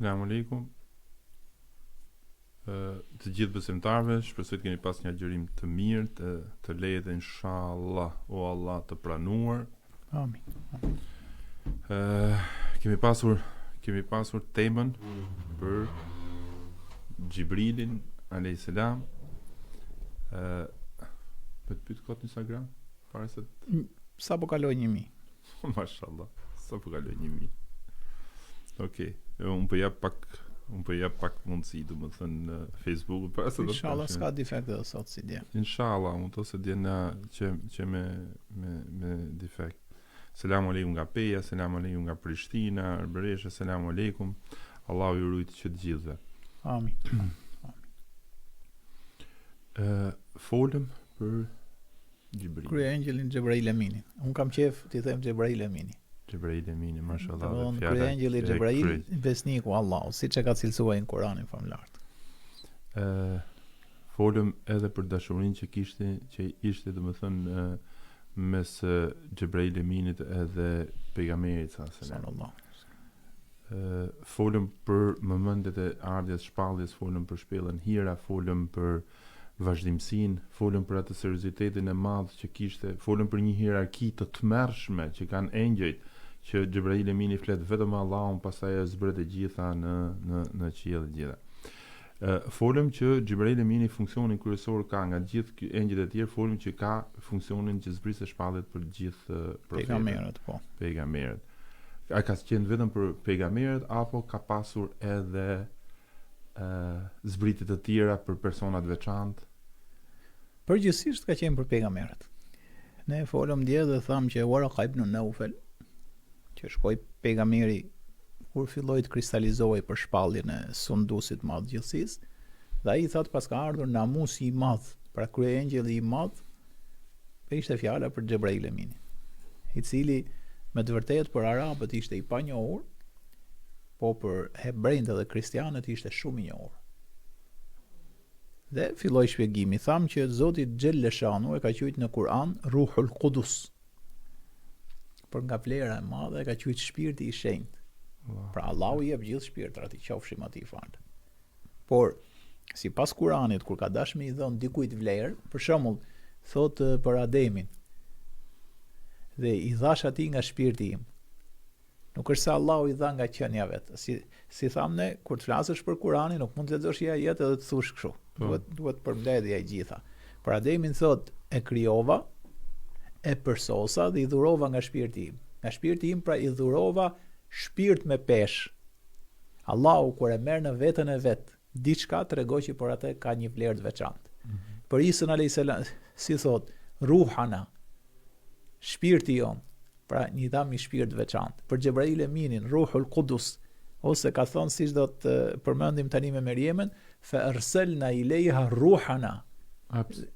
Selamu alaikum. Të gjithë besimtarëve, shpresoj të keni pas një agjërim të mirë, të lehtë inshallah, o Allah të pranuar. Amin. Kemi pasur temën për Gjibrilin alayhis salam. Po të pyet kot në Instagram para se sa po kaloj 1000. Mashallah, sa po kaloj 1000. Okej, unë po jap pak mundësi, domethënë në Facebook, para se inshallah s'ka defekt edhe sot si dje. Inshallah, unë to se dje na që me defekt. Selamu alaikum nga Peja, selamu alaikum nga Prishtina, Arbëresha, selamu alaikum. Allahu ju rujt që të gjithëve. Amin. Folëm për Gjibril. Krye engjëllin Xhebrail Emini. Unë kam qef t'i them Xhebrail Emini. Xhebrail Emini, mashallah. Krye engjëlli Xhebrail, besniku Allahu, siç e ka cilësuar në Kur'anin famlart. Folëm edhe për dashurinë që ishte domethënë mes Xhebrail Eminit edhe pejgamberit sallallahu. Folëm për momentet e ardhjes shpalljes, folëm për shpellën hira, folëm për vazhdimsinë, folëm për atë seriozitetin e madh që kishte, folëm për një hierarki të tmerrshme që kanë engjëjt, që Xhebrail Emini flet vetëm Allahun, pastaj e zbret e gjitha në qiell të gjitha. Folëm që Xhebrail Emini funksionin kryesor ka nga gjithë engjëjt e tjerë, folëm që ka funksionin që zbrisë shpalljet për gjithë pejgamberët, po. Pejgamberët. A ka qenë vetëm për pejgamberët apo ka pasur edhe zbritje të tjera për persona të veçantë? Përgjithsisht ka qenë për pejgamberët. Ne folëm dje dhe thamë që Waraka ibn Naufel, që shkoi pejgamberi kur filloi të kristalizohej për shpalljen e sundusit të madh gjithësisë, dhe ai thot pas ka ardhur namusi i madh, pra kryengjëlli i madh, ishte fjala për Xhebrail Eminin, i cili me të vërtetë për arabët ishte i panjohur, po për hebrejt dhe kristianët ishte shumë i njohur. Dhe filloi shpjegimi, thamë që Zoti Xhelleshanu e ka quajtur në Kur'an Ruhul Qudus, për nga vlera e madhe e ka quajtur shpirti i shenjtë. Pra Allahu i jep gjithë shpirtrat, i qofshim atij fal. Por sipas Kur'anit, kur ka dashur i dhon dikujt vlerë, për shembull, thotë për Ademin, dhe i dhash atij nga shpirti im. Nuk është se Allahu i dha nga qenia vet. Si thamë ne, kur të flasësh për Kur'anin, nuk mund të lexosh një ajet edhe të thush kështu. Duhet përmbledhja e gjitha. Për Ademin thotë, e krijova, e përsosa dhe i dhurova nga shpirti im. Nga shpirti im pra i dhurova shpirt me pesh. Allahu kur e merr në veten e vet, diçka tregon që për atë ka një vlerë të veçantë. Për Isën alayhis salam, si thot, ruhana, shpirti jon, pra një dham i shpirt veçantë. Për Xhebrail Eminin, Ruhul Qudus, ose ka thonë siç do të përmendim tani me Merjemen, fa arsalna ilayha ruhana.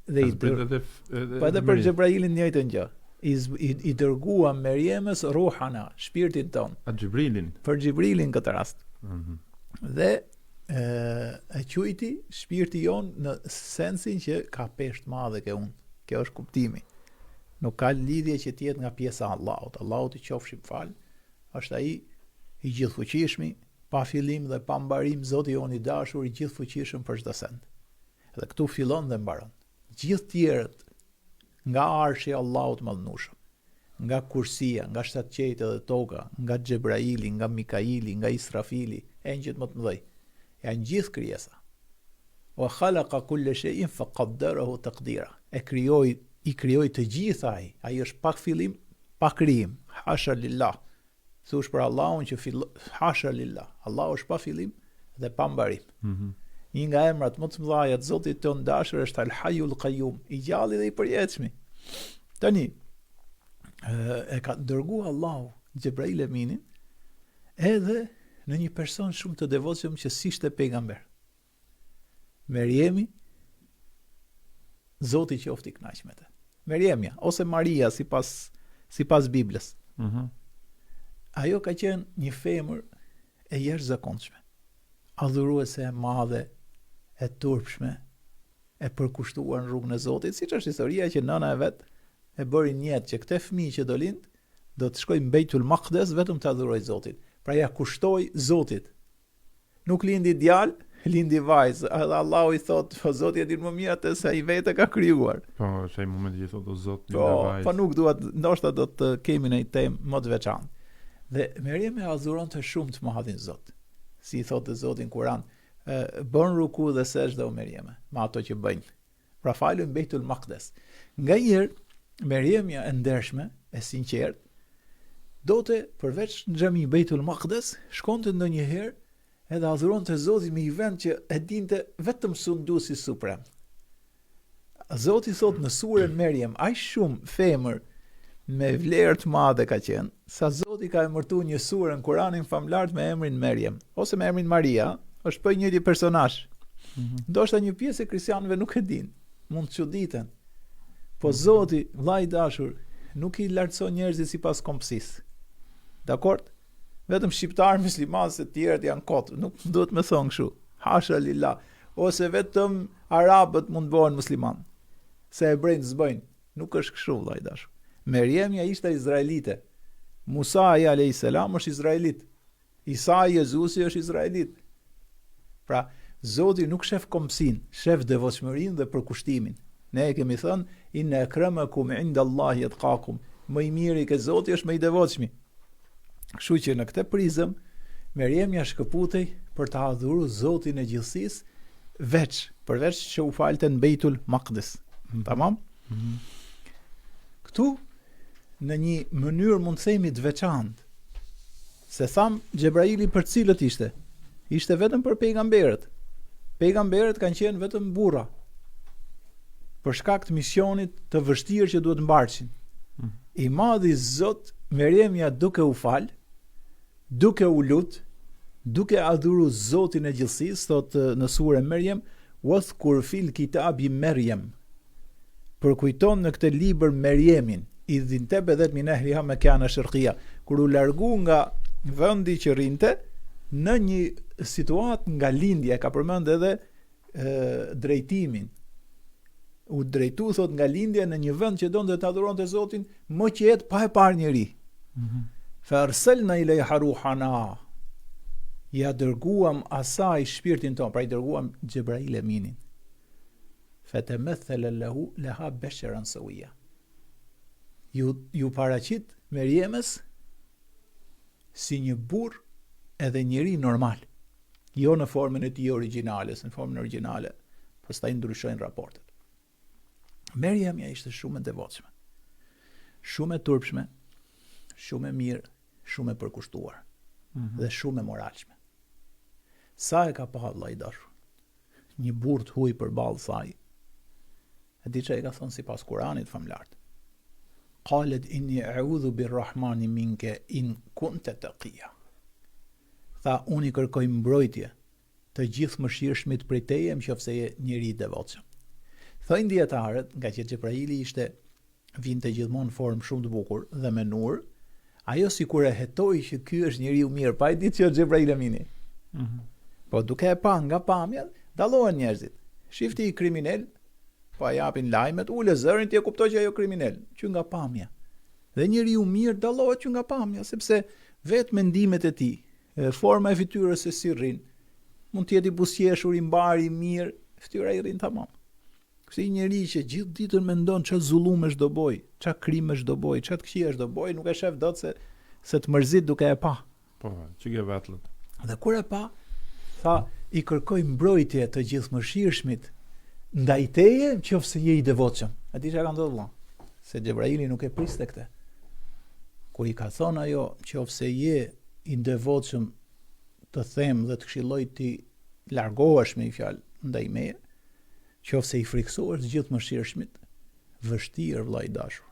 Dhe edhe për Xhebrailin njëjtën gjë. I dërgua Merjemës ruhana, shpirtin ton. A Xhibrilin? Për Xhibrilin këtë rast. Dhe e quajti shpirti jon në sensin që ka peshë të madhe ke unë. Kjo është kuptimi. Nuk ka lidhje që të jetë nga pjesa e Allahut. Allahu i qofshim fal, është ai i gjithfuqishmi, pa fillim dhe pa mbarim, Zoti jon i dashur, i gjithfuqishëm për çdo send. Dhe këtu fillon dhe mbaron. Gjithë tjerët nga arshi i Allahut madhnushëm, nga kursia, nga shtatqejtë dhe toka, nga Xhebraili, nga Mikaili, nga Israfili, engjëjt më të mëdhej, janë gjithë krijesa. Wa khalaqa kulla shay'in faqaddarahu taqdira. I krijoi të gjitha ai është pa fillim, pa krijim. Hasha lillah. Thush për Allahun që hasha lillah. Allahu është pa fillim dhe pa mbarim. Një nga emrat më të mëdha të Zotit ton dashur është Al-Hayyul Qayyum, i gjalli dhe i përjetshëm. Tani e ka dërguar Allahu Xhebrail Eminin edhe në një person shumë të devotshëm që s'ishte pejgamber. Merjemi, Zoti qoftë i kënaq me të. Merjemja ose Maria sipas Biblës. Ajo ka qenë një femër e jashtëzakonshme, adhuruese e madhe, e turpshme, e përkushtuar në rrugën e Zotit, siç është historia që nëna e vet e bëri një jetë që këtë fëmijë që do lind do të shkojë në Beitul Maqdes vetëm të adhurojë Zotin. Pra ja kushtoi Zotit. nuk lindi djalë, lindi vajzë. Edhe Allahu i thot, po Zoti e din më mirë atë se ai vetë ka krijuar. Po, është ai momenti që thot o Zot, Po, po nuk duhet, ndoshta do të kemi një temë më të veçantë. Dhe Meriam e adhuronte shumë të madhin Zot. Si i thotë Zoti në Kur'an, bën ruku dhe sejdë o Meriam, me ato që bëjnë. Pra falën Beitul Maqdes. Ngaherë Meriamja e ndershme, e sinqert, dote përveç në xhami Beitul Maqdes, shkonte ndonjëherë edhe adhuronte Zotin me një vend që e dinte vetëm Sundusi Suprem. Zoti thot në surën Meriam, aq shumë femër me vlerë të madhe ka qenë, sa Zoti ka emërtuar një surë në Kur'anin famlar me emrin Meriam, ose me emrin Maria, është për njëri personazh. Ndoshta një pjesë e kristianëve nuk e din, mund të çuditen. Po Zoti, vllai i dashur, nuk i lartëson njerëzit sipas kompsisë. Dakor? Vetëm shqiptar muslimanë se të tjerët janë kot, nuk duhet më thon kështu. Hasha lillah, ose vetëm arabët mund bëhen musliman. Se hebrejt s'bëjnë, nuk është kështu vllai i dashur. Meriamja ishte izraelite. Musa alayhis salam është izraelit. Isa Jezusi është izraelit. Pra, Zoti nuk shef kompsin, shef devotshmërinë dhe përkushtimin. Ne e kemi thënë, inna akramakum indallahi atqakum. Më i miri ke Zoti është më i devotshmi. Kështu që në këtë prizëm, Meriamja shkëputej për të adhuruar Zotin e gjithësisë përveç që u falte në Beitul Maqdis. Tamam? Këtu në një mënyrë mund të themi të veçantë. Se tham Xhebraili për cilët ishte? Ishte vetëm për pejgamberët. Pejgamberët kanë qenë vetëm burra. Për shkak të misionit të vështirë që duhet mbarçin. I madhi Zot Meriamja duke u fal, duke u lut, duke adhuruar Zotin e gjithësisë, thot në surën Maryam, "Wadhkur fil kitabi Maryam." Përkujton në këtë libër Meriamin, idhin tabadat min ahliha makana sharqiyya, kur u largu nga vendi që rrinte në një situatë nga lindja, ka përmend edhe drejtimin. U drejtu thot nga lindja në një vend që donte të adhuronte Zotin, më qet pa e parë njëri. Fa arsalna ilayha ruhana. Ja dërguam asaj shpirtin ton, pra i dërguam Xhebrail Eminin. Fatamathal lahu laha basharan sawiya. Ju paraqit Meriamës si një burr edhe njeri normal, jo në formën e tij origjinale, në formën origjinale, pastaj ndryshojnë raportet. Meriamja ishte shumë e devotshme, shumë e turpshme, shumë e mirë, shumë e përkushtuar dhe shumë e moralshme. Sa e ka pa vllai i dashur, një burr të huaj përballë saj. E di çka e ka thonë sipas Kuranit famlart. Qalet inni a'udhu birrahmani minka in kunta taqiya. Tha, unë i kërkoj mbrojtje të gjithë mëshirshmit prej teje, nëse je njeri i devotshëm. Thojnë dietarët, nga që Xhebraili vinte gjithmonë formë shumë të bukur dhe me nur, ajo sikur e hetoi që ky është njeriu mirë, pa e ditë që Xhebrail Emini. Po duke e pa nga pamja, dallohen njerëzit. Shifti i kriminal, po japin lajmet, ule zërin ti e kuptoj që ajo kriminal, që nga pamja. Dhe njeriu mirë dallohet që nga pamja, sepse vetë mendimet e tij, forma e fytyrës se si rrin, mund të jetë i buzëqeshur, i mbar, i mirë, fytyra i rrin tamam. Kësi njeri që gjithë ditën mendon ç'a zullumesh do boj, ç'a krimesh do boj, ç'a të këqijesh do boj, nuk e shef dot se të mërzit duke e pa. Po, çike vetlët. Dhe kur e pa, tha, i kërkoj mbrojtje të gjithëmëshirshmit ndaj teje, nëse je i devotshëm. A di çka ka ndodhur vëlla? Se Xhebraili nuk e priste këtë. Kur i ka thonë ajo, nëse je i devotshëm, të them dhe të këshilloj ti largohesh me një fjalë ndaj meje, nëse i friksohesh të gjithëmëshirshmit, vështirë vëlla i dashur.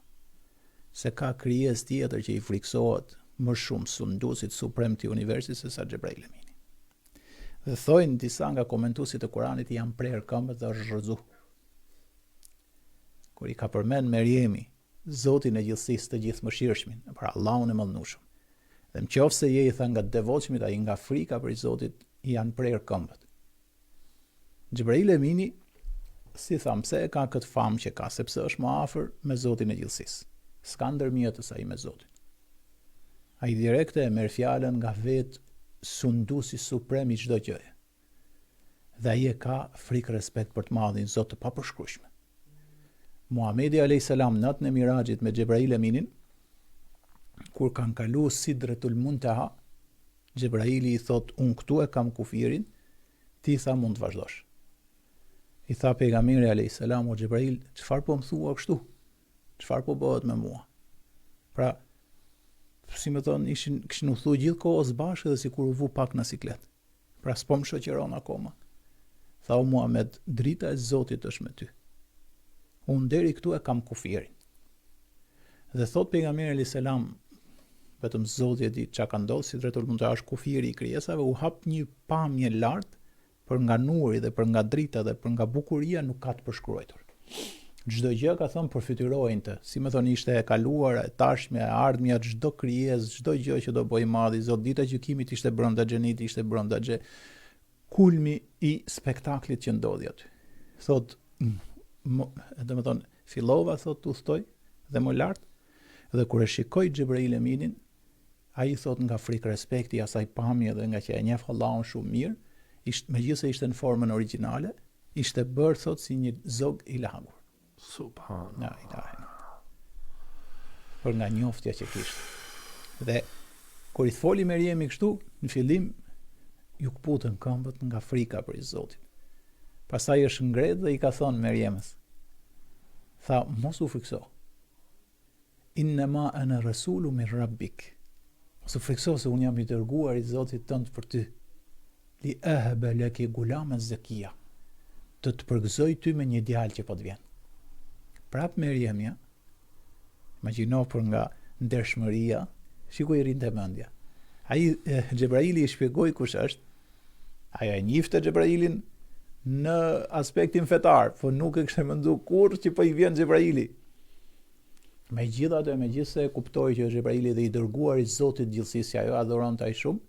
Se ka krijesë tjetër që i friksohet më shumë Sundusit suprem të universit se sa Xhebrail Emini. Dhe thojnë disa nga komentuesit e Kuranit janë prerë këmbët dhe është rrëzu. Kur i ka përmend Meriemi, Zotin e gjithësisë të gjithëmëshirshmin, pra Allahun e Madhnueshëm. Dhe nëse je i tha nga devotshmit, ai nga frika për Zotit janë prerë këmbët. Xhebrail Emini, si tham, pse e ka këtë famë që ka, sepse është më afër me Zotin e gjithësisë. S'ka ndërmjetës ai me Zotin. Ai direkte e merr fjalën nga vetë sunduesi suprem i çdo gjëje. Dhe ai e ka frikë respekt për të madhin Zot të papërshkruajshëm. Muhamedi alayhis salam natën e Miraxhit me Xhebrail Aminin, kur kanë kalu Sidratul Muntaha, Xhebraili i thot, unë këtu e kam kufirin, ti tha mund të vazhdosh. I tha pejgamberi alayhis salam, o Xhebrail, çfarë po më thua kështu? Çfarë po bëhet me mua? Pra, si më thon, kishin u thu gjithë kohës bashkë dhe sikur u vu pak në siklet. Pra s'po më shoqëron akoma. Tha o Muhammed, drita e Zotit është me ty. Unë deri këtu e kam kufirin. Dhe thot pejgamberi alayhis salam, vetëm Zoti e di çka ka ndodhur, Sidratul Muntaha është kufiri i krijesave, u hap një pamje lart për nga nuri dhe për nga drita dhe për nga bukuria nuk ka të përshkruar. Çdo gjë ka thënë përfytyrojnë, si më thoni ishte e kaluara, e tashme, e ardhmja, çdo krijesë, çdo gjë që do bëj madhi, Zot dita e gjykimit ishte brenda xhenit, ishte brenda kulmi i spektaklit që ndodhi aty. Thot, domethënë, fillova thot udhtoj dhe më lart, dhe kur e shikoi Xhebrail Aminin, ai thot nga frikë respekti asaj pamje dhe nga që e njeh Allahun shumë mirë, megjithëse ishte në formën origjinale, ishte bërë thot si një zog i lagur. Subhanallah. Për nga njoftja që kishte. Dhe kur i foli Meriemi kështu, në fillim ju kputën këmbët nga frika për Zotin. Pastaj është ngret dhe i ka thonë Meriemës, tha, mos u frikso. Innama ana rasulu min rabbik. Mos u frikso se unë jam i dërguar i Zotit tënd për ty. Li ahaba laki gulaman zakia. Të përgëzoj ty me një djalë që po të vjen. Prap Meriemja, imagjino për nga ndershmëria, shikoj rinte mendja. Ai Xhebraili i shpjegoi kush është. Ai e njifte Xhebrailin në aspektin fetar, po nuk e kishte menduar kurrë që po i vjen Xhebraili. Megjithëse kuptoi që Xhebraili dhe i dërguar i Zotit gjithësisë, si ajo adhuronte ai shumë,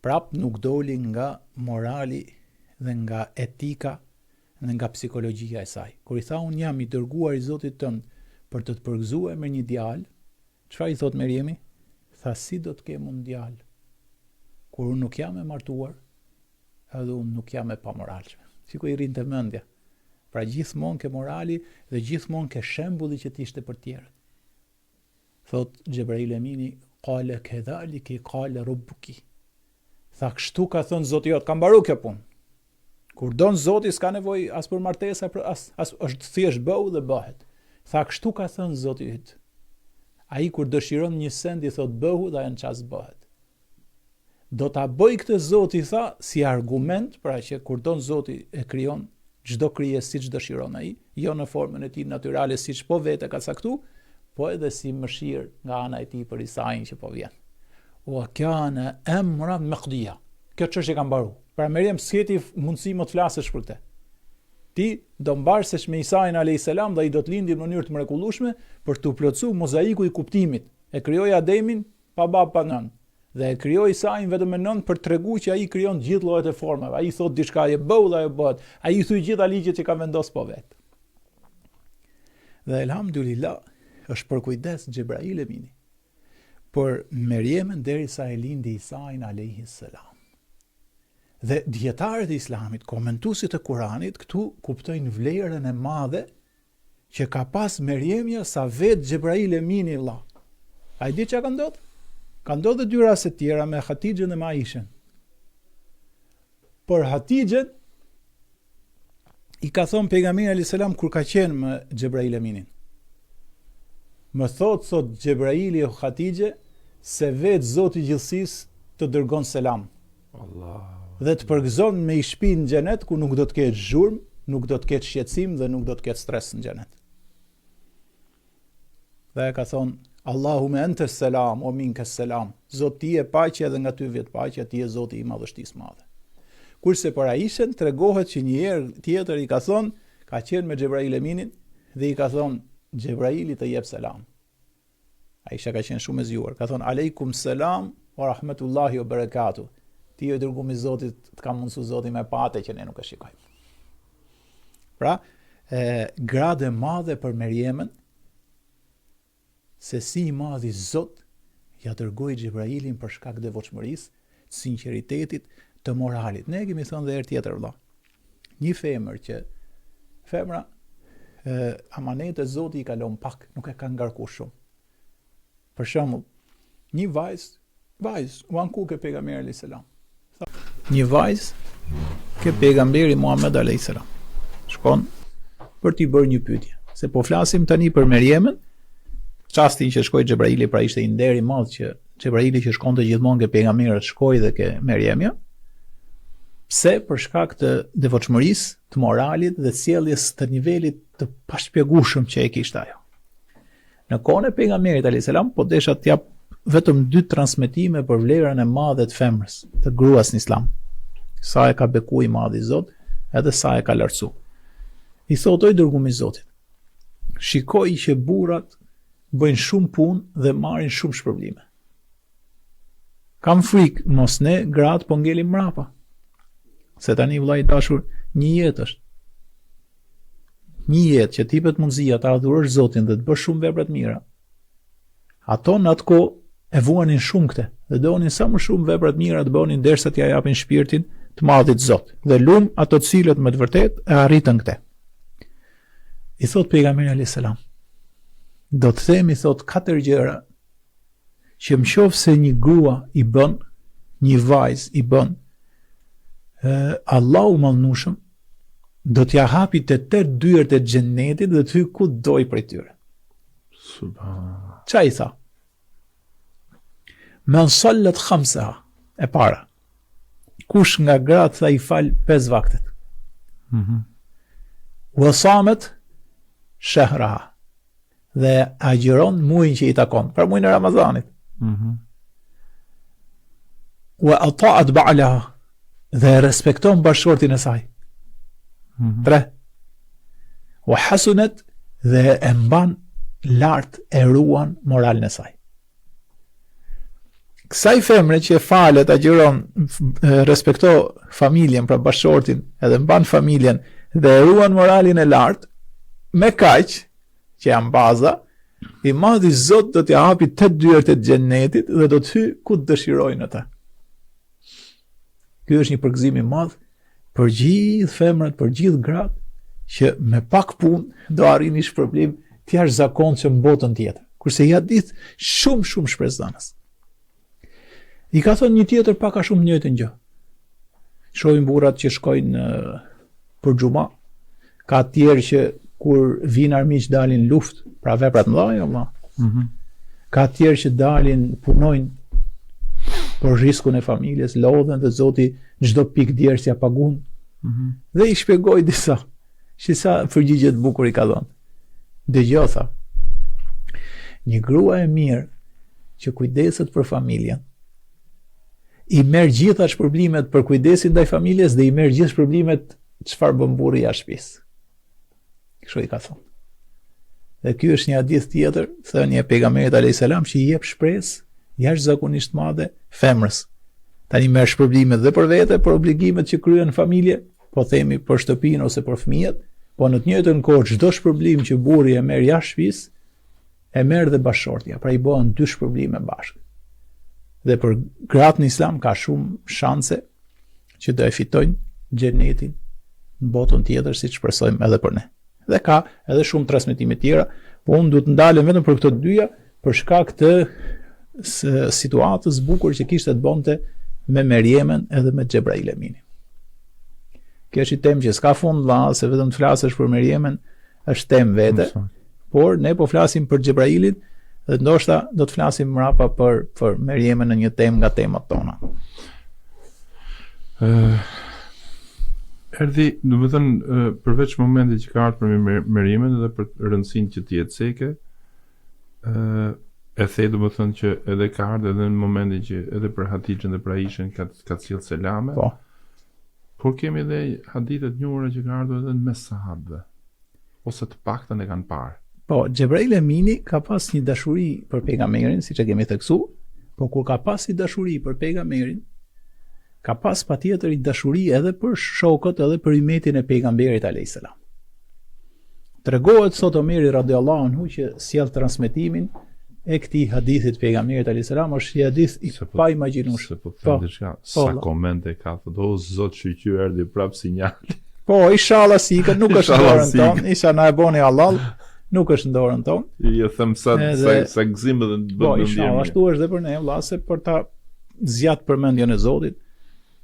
prap nuk doli nga morali dhe nga etika dhe nga psikologjia e saj. Kur i tha unë jam i dërguar i Zotit tënd për të përgëzuar me një djalë, çfarë i thot Meriemi? Tha, si do të kem unë djalë kur unë nuk jam e martuar, edhe unë nuk jam e pamoralshme. Shikoj i rinte mendja. Pra gjithmonë ke morali dhe gjithmonë ke shembulli që t'ishte për tjerët. Thot Xhebrail Amini, qala kadhalika qala rabbuki. Tha, kështu ka thënë Zoti jot, ka mbaru kjo punë. Kur don Zoti s'ka nevojë as për martesa, as është thjesht bëu dhe bëhet. Tha, kështu ka thënë Zoti yt. Ai kur dëshiron një send i thot bëhu dhe ajo ças bëhet. Do ta bëj këtë Zoti, tha, si argument, pra që kur don Zoti e krijon çdo krijesë siç dëshiron ai, jo në formën e tij natyrale siç po vetë ka caktuar, po edhe si mëshirë nga ana e tij për Isain që po vjen. Wa kana amran maqdiya. Kjo çështje ka mbaruar. Pra Meriam s'keti mundësi më të flasësh për këtë. Ti do mbarsesh me Isain alayhis salam dhe ai do të lindi në mënyrë të mrekullueshme për të plotësuar mozaiku i kuptimit. E krijoi Ademin pa bab pa nën. Dhe e krijoi Isain vetëm me nën për t'treguar që ai krijon gjithë llojet e formave. Ai thot diçka e bëu dhe ajo bëhet. Ai i thoi gjitha ligjet që ka vendosur po vet. Dhe elhamdulillah është për kujdes Xhebrail Amini për Meriemen derisa e lindi Isain alayhis salam. Dhe dietarët e Islamit, komentuesit e Kuranit këtu kuptojnë vlerën e madhe që ka pas Meriemja sa vetë Xhebrail Amini Allah. Ai di çka ka ndodhur? Ka ndodhur dy raste tjera me Hatixhen dhe me Aishën. Por Hatixhen i ka thonë pejgamberi alayhis salam kur ka qenë me Xhebrail Aminin. Më thot Xhebraili o Hatixhe se vetë Zoti i gjithësisë të dërgon selam. Allah. Dhe të përgëzon me i shpinë në xhenet ku nuk do të ketë zhurmë, nuk do të ketë shqetësim dhe nuk do të ketë stres në xhenet. Dhe ka thonë Allahume ente selam, o minke selam. Zoti ti e paqja dhe nga ty vjet paqja, ti e Zoti i madhështisë madhe. Kurse për Aishën tregohet që një herë tjetër i ka thonë, ka qenë me Xhebrail Aminin dhe i ka thonë Xhebraili të jep selam. Aisha ka qenë shumë e zgjuar, ka thonë aleikum selam wa rahmetullahi wa barakatuh. Ti e dërguar i Zotit, të ka mundsuar Zoti me pate që ne nuk e shikojmë. Pra, gradë e madhe për Meriemen, se si i madhi Zot ja dërgoi Xhebrailin për shkak të devotshmërisë, të sinqeritetit, të moralit. Ne kemi thënë dhe herë tjetër vëlla. Një femër që femra amanetet Zoti i kalon pak, nuk e ka ngarku shumë. Për shembull, një vajzë, u anku ke pejgamberi alayhis salam. Një vajzë ke pejgamberi Muhammed alayhis salam. Shkon për t'i bërë një pyetje. Se po flasim tani për Merjemen, çastin që shkoi Xhebraili, pra ishte një nder i madh që Xhebraili që shkonte gjithmonë ke pejgamberët shkoi dhe ke Merjemja. Pse? Për shkak të devotshmërisë, të moralit dhe sjelljes të nivelit të pashpjegueshëm që e kishte ajo. Në kohën e pejgamberit alayhis salam, po desha të jap vetëm 2 transmetime për vlerën e madhe të femrës, të gruas në Islam. Sa e ka bekuar i madhi Zot, edhe sa e ka lartësu. I thotoi dërgumi i Zotit. Shikoj që burrat bëjnë shumë punë dhe marrin shumë shpërblime. Kam frikë mos ne gratë po ngelim mrapa. Se tani vllai i dashur, një jetë është. Një jetë që tipet mundësia ta adhurosh Zotin dhe të bësh shumë vepra të mira. Ato në atë kohë e vuanin shumë këtë dhe donin sa më shumë vepra të mira të bënin derisa t'ia japin shpirtin të madhit Zot. Dhe lum ato të cilët me të vërtet e arritën këtë. I thot pejgamberi alayhis salam, do të themi thot 4 gjëra që më qoftë se një grua i bën, një vajzë i bën, Allahu mallnushëm do t'ja hapi të 8 dyert e xhennetit dhe të hyj ku doj prej tyre. Subhan. Çfarë i tha? Men sallat khamsaha, e para. Kush nga gratë tha i fal 5 vaktet. Wa samet shahraha, dhe agjiron muajin që i takon, për muajin e Ramazanit. Wa ata'at ba'laha, dhe respekton bashkëshortin e saj. 3. Wa hasunat, dhe e mban lart, e ruan moralin e saj. Kësaj femre që falet, agjiron, respekto familjen, pra bashkëshortin, edhe mban familjen dhe e ruan moralin e lart, me kaq që janë baza, i madhi Zot do t'ja hapi 8 dyert e xhennetit dhe do të hyj ku dëshirojnë ata. Ky është një përgëzim i madh për gjithë femrat, për gjithë gratë që me pak punë do arrini shpërblim të jashtëzakonshëm në botën tjetër. Kurse ja ditë shumë shpresdhanës. I ka thonë një tjetër pak a shumë njëjtën gjë. Shohim burrat që shkojnë për xhuma, ka tjerë që kur vinë armiq dalin luftë, pra vepra të mëdha, valla. Ka tjerë që dalin punojnë për riskun e familjes, lodhen dhe Zoti çdo pikë djerës ja pagun. Dhe i shpjegoj disa, që sa përgjigje të bukur i ka dhënë. Dëgjoj tha. Një grua e mirë që kujdeset për familjen, i merr gjitha shpërblimet për kujdesin ndaj familjes dhe i merr gjithë shpërblimet çfarë bën burri jashtë shtëpisë. Kështu i ka thonë. Dhe ky është një hadith tjetër, thënie e pejgamberit alayhis salam, që i jep shpresë jashtëzakonisht madhe femrës. Tani merr shpërblimet dhe për vete, për obligimet që kryen në familje, po themi për shtëpinë ose për fëmijët, po në të njëjtën kohë çdo shpërblim që burri e merr jashtë shtëpisë, e merr dhe bashkëshortja, pra i bëhen 2 shpërblime bashkë. Dhe për gratë në Islam ka shumë shanse që do e fitojnë xhenetin në botën tjetër, siç shpresojmë edhe për ne. Dhe ka edhe shumë transmetime tjera, po unë duhet të ndalem vetëm për këto 2 për shkak të situatës bukur që kishte të bonte me Merjemen edhe me Xhebrail Eminin. Kjo është një temë që s'ka fund valla, se vetëm të flasësh për Merjemen është temë vete, por ne po flasim për Xhebrailin dhe ndoshta do të flasim mrapa për Merjemen në një temë nga temat tona. Erdhi, do të thënë, përveç momentit që ka ardhur për Merjemen dhe për rëndësinë që të jetë seke, e the, do të thënë që edhe ka ardhur edhe në momentin që edhe për Hatixhen dhe për Aishën ka sjell selame. Po. Por kemi edhe hadithe të njohura që ka ardhur edhe në mes sahabëve, ose të paktën e kanë parë. Po, Xhebrail Emini ka pas një dashuri për pejgamberin, siç e kemi theksuar, po kur ka pas një dashuri për pejgamberin, ka pas patjetër një dashuri edhe për shokët, edhe për umetin e pejgamberit alayhis salam. Tregohet sot Omeri radhiyallahu anhu që sjell transmetimin e këtij hadithit pejgamberit alayhis salam është një hadith i pa imagjinueshëm. Po, sa komente ka thotë, o zot shqyr erdhi prap sinjali. Po, inshallah si ikën, nuk është në dorën tonë, isha na e boni halal, nuk është në dorën tonë. Jo them sa gzim edhe të bëjmë. Po, inshallah ashtu është edhe për ne, vëlla, se për ta zgjat përmendjen e Zotit,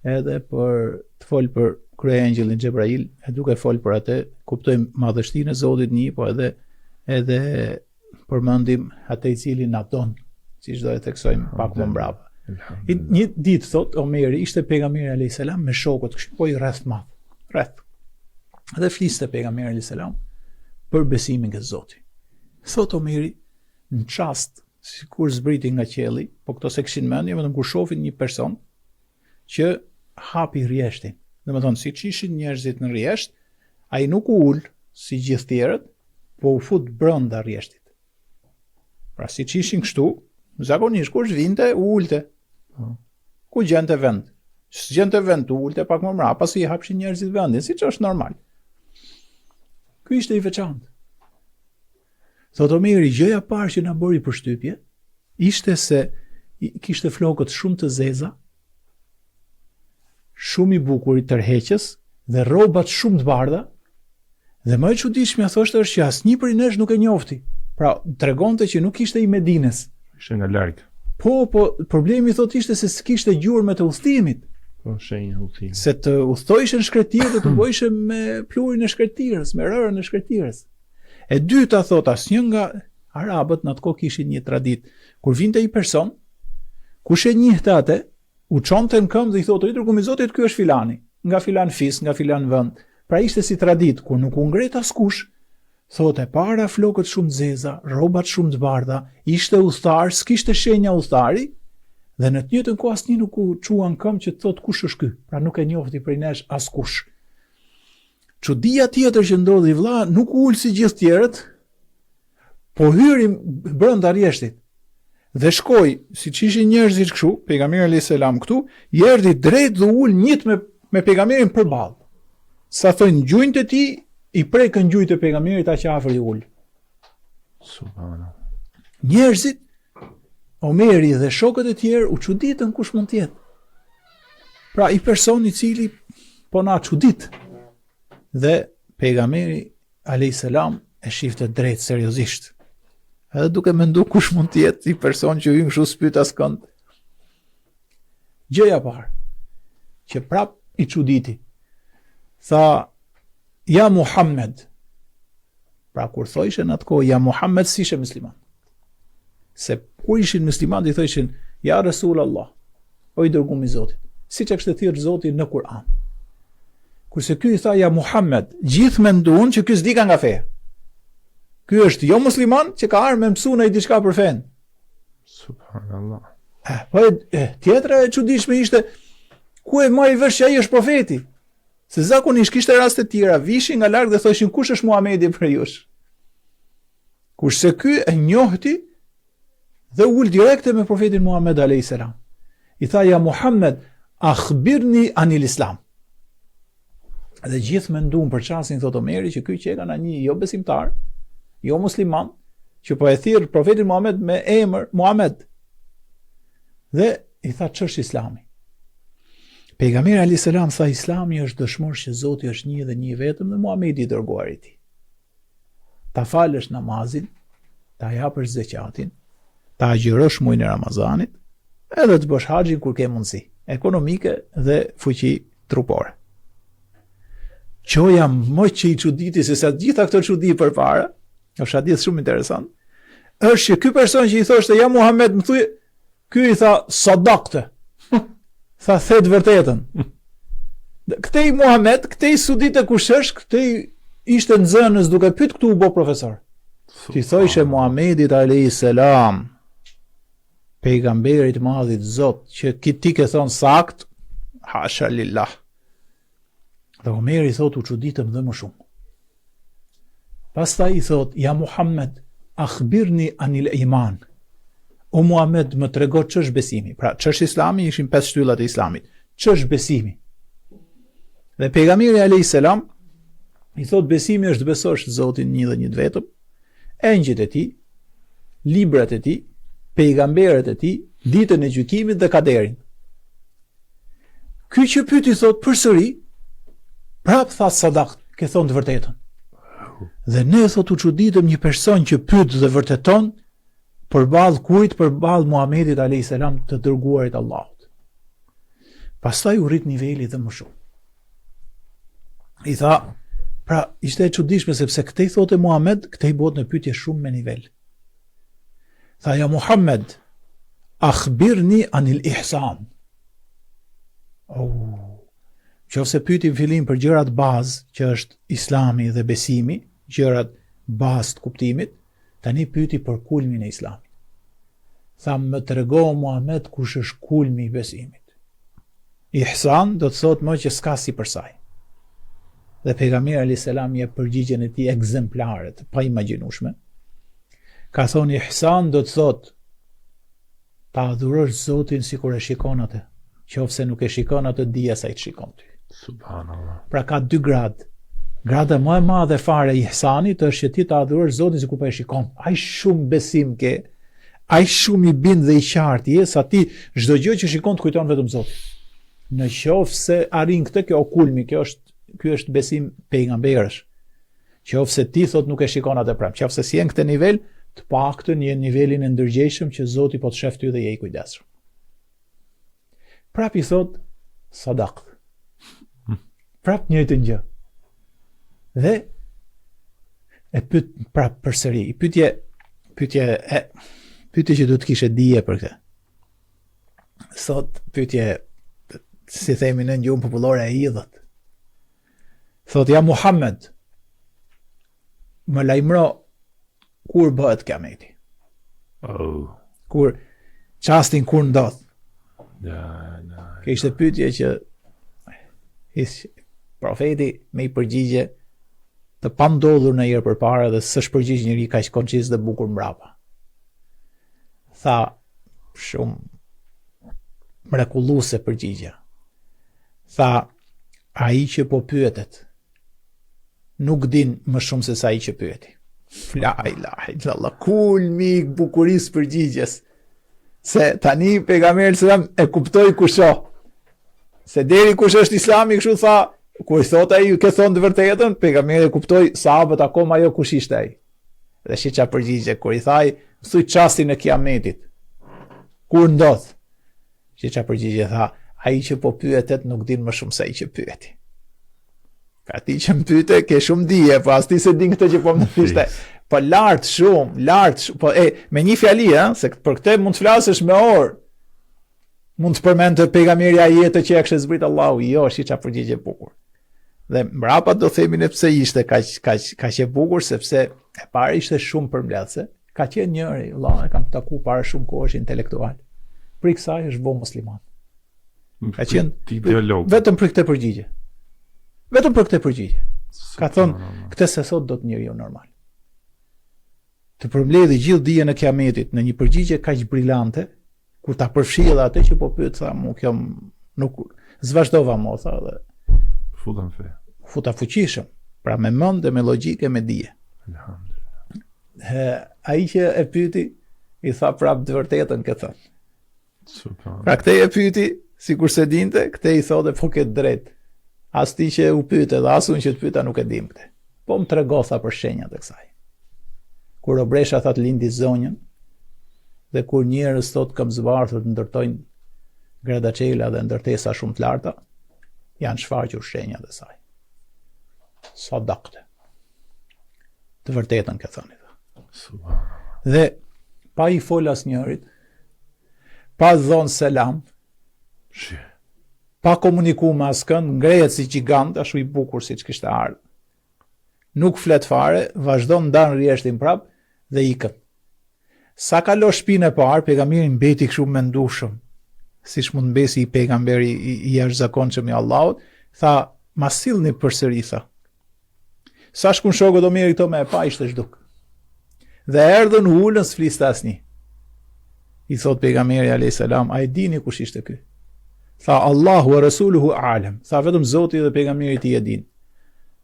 edhe për të fol për kryeangjëllin Xhebrail, e duke fol për atë, kuptojmë madhështinë e Zotit një, po edhe përmendim atë i cili na don, siç do e theksojmë pak më mbrapa. Një ditë thot Omeri ishte pejgamberi alayhis salam me shokët, kështu po i rreth madh. Rreth. Dhe fliste pejgamberi alayhis salam për besimin ke Zoti. Thot Omeri, në çast sikur zbriti nga qielli, po këto se kishin mendje vetëm kur shohin një person që hapi rrjeshtin. Domethënë siç ishin njerëzit në rrjesht, ai nuk u ul si gjithë tjerët, po u fut brenda rrjeshtit. Pra siç ishin kështu, zakonisht kur vinte u ulte. Ku gjente vend? S'gjente vend, u ulte pak më mbrapa, pasi i hapshin njerëzit vendin, siç është normal. Ky ishte i veçantë. Thot Omeri, gjëja parë që na bëri përshtypje ishte se kishte flokët shumë të zeza, shumë i bukur i tërheqës dhe rrobat shumë të bardha, dhe më e çuditshme thoshte është që asnjë prej nesh nuk e njofti. Pra, tregonte që nuk ishte i Medinës. Ishte nga larg. Po, problemi thot ishte se s'kishte gjurmë të udhëtimit. Po, shenja udhëtimi. Se të udhtojshën shkretirë dhe të bëjshën me plurin e shkretirës, me rërën e shkretirës. E dyta thot, asnjë nga arabët në atë kohë kishin një traditë. Kur vinte i person, kush e njihte atë, u çonte në këmbë dhe i thotë, "I dërguar i Zotit, ky është filani, nga filan fis, nga filan vend." Pra ishte si traditë, kur nuk u ngret askush, thotë para flokët shumë zeza, rrobat shumë të bardha, ishte udhëtar, s'kishte shenja udhëtari, dhe në të njëjtën kohë asnjë nuk u çua në këmbë që të thotë kush është ky. Pra nuk e njofti prej nesh askush. Çudia tjetër që ndodhi vëlla, nuk ul si gjithë tjerët, po hyri brenda rrjeshtit. Dhe shkoi, siç ishin njerëzit kështu, pejgamberi alayhis salam këtu, i erdhi drejt dhe ul njët me pejgamberin përballë. Sa thonë gjujnë të tij, i prekën gjujtë e pejgamberit aq afër i ul. Subhanallah. Njerëzit, Omeri dhe shokët e tjerë u çuditën kush mund të jetë. Pra i person i cili po na çudit. Dhe pejgamberi alayhis salam e shifte drejt seriozisht. Edhe duke mendu kush mund të jetë i person që hyn kështu spyt askënd. Gjëja parë që prap i çuditi. Tha, ja Muhammed. Pra kur thojshin atë kohë ja Muhammed si ishe musliman. Se kur ishin musliman i thojshin ja Rasul Allah, o i dërguar i Zotit. Siç e kishte thirrë Zoti në Kur'an. Kurse ky i tha ja Muhammed, gjithë menduan që ky s'dika nga feja. Ky është jo musliman që ka ardhur me mësuar ai diçka për fen. Subhanallah. Po tjetra e çuditshme ishte ku e mori vesh që ai është profeti. Se zakonisht kishte raste të tjera, vishin nga larg dhe thoshin kush është Muhamedi për jush. Kurse ky e njohti dhe ul direkte me profetin Muhammed alayhis salam. I tha ja Muhammed, akhbirni anil Islam. Dhe gjithë menduan për çastin thot Omeri që ky që ka një jo besimtar, jo musliman, që po e thirr profetin Muhammed me emër Muhammed. Dhe i tha ç'është Islami. Pejgamberi alayhis salam tha Islami është dëshmor që Zoti është një dhe një vetëm dhe Muhamedi i dërguari i tij. Ta falësh namazin, ta japësh zakatin, ta agjërosh muajin e Ramazanit, edhe të bësh haxhin kur ke mundësi ekonomike dhe fuqi trupore. Qoja më që i çuditi se sa gjitha këto çudi përpara, është hadith shumë interesant, është që ky person që i thoshte ja Muhammed më thuaj, ky i tha sadaqte. Tha the të vërtetën. Këtej Muhammed, këtej sudite kush është, këtej ishte nxënës duke pyet këtu u bë profesor. Ti thojshe Muhamedit alayhis salam, pejgamberit madhit Zot, që ti ke thon sakt, hasha lillah. Dhe Omeri thot u çuditëm dhe më shumë. Pastaj i thot ja Muhammed, akhbirni anil iman. O Muhammed më trego ç'është besimi. Pra ç'është Islami, ishin 5 shtyllat e Islamit. Ç'është besimi? Dhe pejgamberi alayhis salam i thot besimi është besosh Zotin një dhe një të vetëm, engjëjt e tij, librat e tij, pejgamberët e tij, ditën e gjykimit dhe kaderin. Ky që pyeti thot përsëri, prap tha sadakt, ke thonë të vërtetën. Dhe ne thot u çuditëm një person që pyet dhe vërteton përballë kujt, përballë Muhamedit alayhis salam, të dërguarit Allahut. Pastaj u rrit niveli dhe më shumë. I tha, pra ishte e çuditshme sepse këtej thotë Muhamet, këtej bëhet në pyetje shumë me nivel. Tha, ja Muhammed, akhbirni anil ihsan. Qofse pyeti në fillim për gjërat bazë, që është Islami dhe besimi, gjërat bazë të kuptimit, tani pyeti për kulmin e Islamit. Tha, më trego Muhammed kush është kulmi i besimit. Ihsan do të thotë më që s'ka si për saj. Dhe pejgamberi alayhis salam jep përgjigjen e tij ekzemplare, pa imagjinueshme. Ka thonë ihsan do të thotë ta adhurosh Zotin sikur e shikon atë, qofse nuk e shikon atë dija sa i të shikon ty. Subhanallah. Pra ka 2 gradë. Grada më e madhe fare e ihsanit është që ti ta adhurosh Zotin sikur po e shikon. Ai shumë besim ke, ai shumë i bind dhe i qartë je sa ti çdo gjë që shikon të kujton vetëm Zotin. Në qofse arrin këtë, kjo kulmi, ky është besim pejgamberësh. Qofse ti thot nuk e shikon atë prap, qofse si në këtë nivel, të paktën në nivelin e ndërgjegjshëm që Zoti po të shef ty dhe je i kujdesshëm. Prap i thot sadaq. Prap njëjtën gjë. Dhe e pyet prap përsëri. I pyetje që do të kishe dije për këtë. Thot pyetje, si themi në gjuhën popullore, e idhët. Thot, ja Muhammed, më lajmëro kur bëhet kiameti. Kur çastin kur ndodh. Kjo ishte pyetje që profeti me i përgjigje të pandodhur në herë përpara dhe s'është përgjigj njëri kaq koncis dhe bukur mbrapa. Tha shumë mrekulluese përgjigje. Tha, ai që po pyetet nuk din më shumë se sa ai që pyeti. La ilaha illallah, kulmi i bukurisë përgjigjes. Se tani pejgamberi selam e kuptoi kusho. Se deri kush është Islami, kështu tha, kur thot ai ke thonë të vërtetën, pejgamberi e kuptoi sahabët akoma jo kush ishte ai. Dhe shiça përgjigje kur i thaj, thuj çastin e kiametit. Kur ndodh? Shiça përgjigje tha, ai që po pyetet nuk din më shumë se ai që pyeti. Ka ti që më pyete, ke shumë dije, po as ti se din këtë që po më thishte. Po lart shumë, po me një fjali, se për këtë mund të flasësh me orë. Mund të përmend të pejgamberi ajete që ja kishte zbrit Allahu, jo, shiça përgjigje bukur. Dhe mbrapa do themi ne pse ishte kaq e bukur, sepse e para ishte shumë përmbledhse. Ka qenë njëri, Allah e kam taku para shumë kohësh intelektual. Për kësaj është bë musliman. Ka qenë ideolog. Vetëm për këtë përgjigje. Vetëm për këtë përgjigje. Ka thonë, këtë se thot do të njeriu normal. Të përmbledhë gjithë dijen e kiametit në një përgjigje kaq brillante, kur ta përfshijë atë që po pyet, tha, mu kjo nuk zvazhdova më, tha, dhe futan fe. Futa fuqishëm, pra me mend dhe me logjikë, me dije. Ai që e pyeti i tha prap të vërtetën këtë. Pra këtë e pyeti, sikur se dinte, këtë i thotë po ke drejt. As ti që u pyete dhe as unë që të pyeta nuk e dim këtë. Po më trego tha për shenjat e kësaj. Kur Obresha tha të lindi zonjën, dhe kur njerëz thotë kam zvarthur të ndërtojnë gradaçela dhe ndërtesa shumë të larta, janë shfaqur shenjat e saj. Sadaqte. Të vërtetën ka thënë. Dhe pa i fol asnjërit, pa dhënë selam, pa komuniku me askën, ngrehet si gjigant, ashtu i bukur siç kishte ardhur. Nuk flet fare, vazhdon ndan rjeshtin prap dhe ikën. Sa kalo shpinë e parë, pejgamberi mbeti kështu mendueshëm, siç mund mbesi i pejgamberi i jashtëzakonshëm i Allahut, tha, ma sillni përsëri, tha. Sa shkun shokët Omeri këto me e pa, ishte zhduk. Dhe erdhën u ulën s'fliste asnjë. I thot pejgamberi alayhis salam, a e dini kush ishte ky? Tha, Allahu wa rasuluhu a'lam. Tha, vetëm Zoti dhe pejgamberi i e din.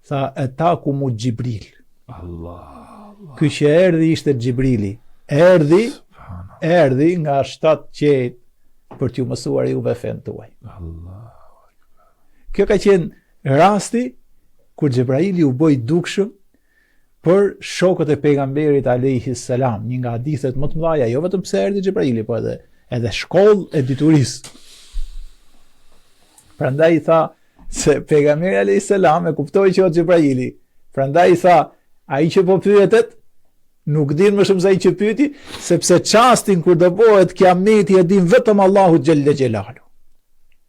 Tha, atakumu Gjibril. Allah. Ky që erdhi ishte Gjibrili. Erdhi erdhi nga 7 qet për t'ju mësuar juve fen tuaj. Kjo ka qenë rasti kur Xhebraili u boi dukshëm për shokët e pejgamberit alayhi salam, një nga hadithet më të mëdha, jo vetëm pse erdhi Xhebraili, po edhe shkollë e diturisë. Prandaj i tha se pejgamberi alayhi salam e kuptoi që o Xhebraili. Prandaj i tha, ai që po pyetet nuk din më shumë se ai që pyeti, sepse çastin kur do bëhet kiameti e din vetëm Allahu xhelle xhelalu.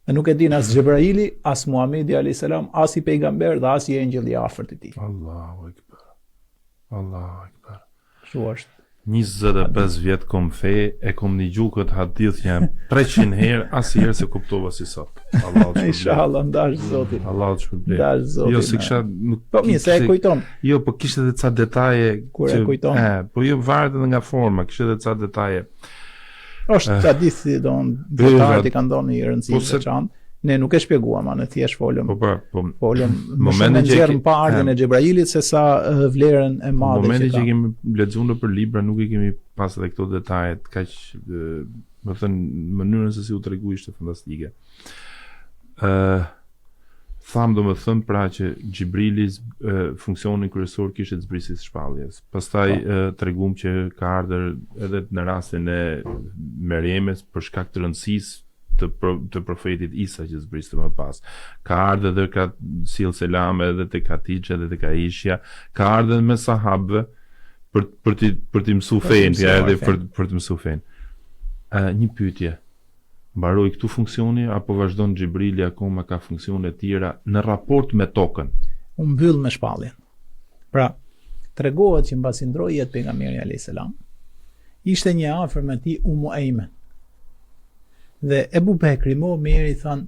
Dhe nuk e din as Xhebraili, as Muhamedi alayhis salam, as i pejgamber dhe as i engjëll i afërt i tij. Allahu akbar. Allahu akbar. Kështu është. 25 vjet kom fe, e kom dëgju këtë hadith jam 300 herë, asnjëherë se kuptova si sot. Allahu shpërblet. Inshallah ndash Zoti. Allahu shpërblet. Ndash Zoti. Jo se kisha nuk. Po mirë, se e kujton. Jo, po kishte edhe ca detaje Kur e kujton. Po jo varet edhe nga forma, kishte edhe ca detaje. Është hadithi don detajet i kanë dhënë një rëndësi të veçantë. Ne nuk e shpjeguam, ne thjesht folëm. Folëm momentin që nxjerrëm pa ardhen e Xhebrailit se sa vlerën e madhe që ka. Momentin që kemi lexuar nëpër libra nuk i kemi pas edhe këto detajet, kaq më thënë mënyrën se si u tregu ishte fantastike. Tham domethënë pra që Xhibrili funksionin kryesor kishte zbrisjes shpalljes. Pastaj tregum që ka ardhur edhe në rastin e Merjemes për shkak të rëndësisë të profetit Isa që zbriste më pas. Ka ardhur edhe ka sill selam edhe te Katixha edhe te Aisha, ka ardhur me sahabëve për të mësuar fen, edhe për të mësuar fen. Një pyetje. Mbaroi këtu funksioni apo vazhdon Xhibrili akoma ka funksione të tjera në raport me tokën? U mbyll me shpalljen. Pra, tregohet që mbasi ndroi jetë pejgamberi alayhis salam, ishte një afër me tij Ayman. Dhe Ebu Bekri më mirë i thanë,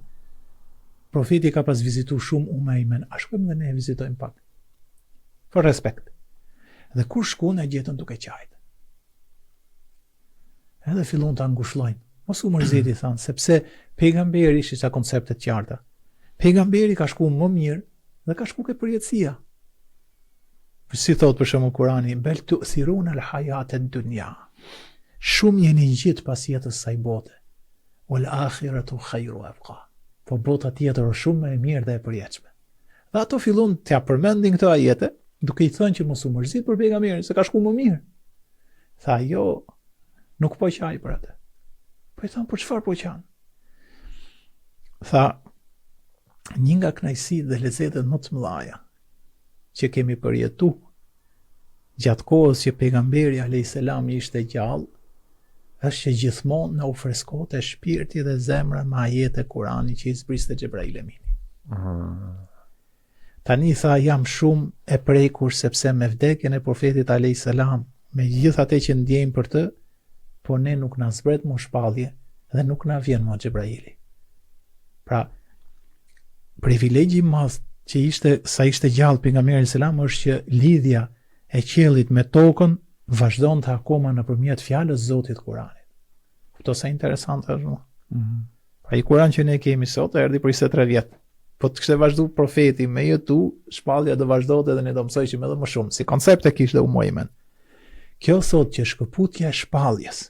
profeti ka pas vizitu shumë Ayman, a shkojmë dhe ne vizitojmë pak. Për respekt. Dhe kur shkon e gjetën duke qajtë. Edhe fillon të angushllojnë. Mos u mërziti, thanë, sepse pejgamberi ishte ca konceptet qarta. Pejgamberi ka shku më mirë dhe ka shku ke përjetësia. Si thot për shembull Kurani, bel tu'thiruna al-hayata ad-dunya. Shumë jeni gjithë pas jetës saj bote. Wal akhiratu khayru abqa. Po bota tjetër është shumë më e mirë dhe e përjetshme. Dhe ato fillon t'ia përmendin këto ajete, duke i thënë që mos u mërzit për pejgamberin se ka shku më mirë. Tha jo, nuk po qaj për atë. Po i thon, po çfarë po qan? Tha, një nga kënaqësitë dhe lezetet më të mëdha që kemi përjetu gjatë kohës që pejgamberi alayhis salam ishte gjallë, është që gjithmonë në u freskote shpirti dhe zemra me ajete Kurani që i zbriste Xhebrail Emini. Tani tha, jam shumë e prekur sepse me vdekjen e profetit alayhis salam, me gjithë atë që ndjejmë për të, po ne nuk na zbret më shpallje dhe nuk na vjen më Xhebraili. Pra, privilegji i madh që ishte gjallë pejgamberi alayhis salam është që lidhja e qiellit me tokën vazhdon të akoma nëpërmjet fjalës Zotit Kuranit. Këto sa interesante është. Pra i Kuran që ne kemi sot erdhi për 23 vjet. Po të kishte vazhdu profeti me jetu, shpallja do vazhdonte dhe ne do mësojmë edhe më shumë. Si koncept e kishte Ayman. Kjo thot që shkëputja e shpalljes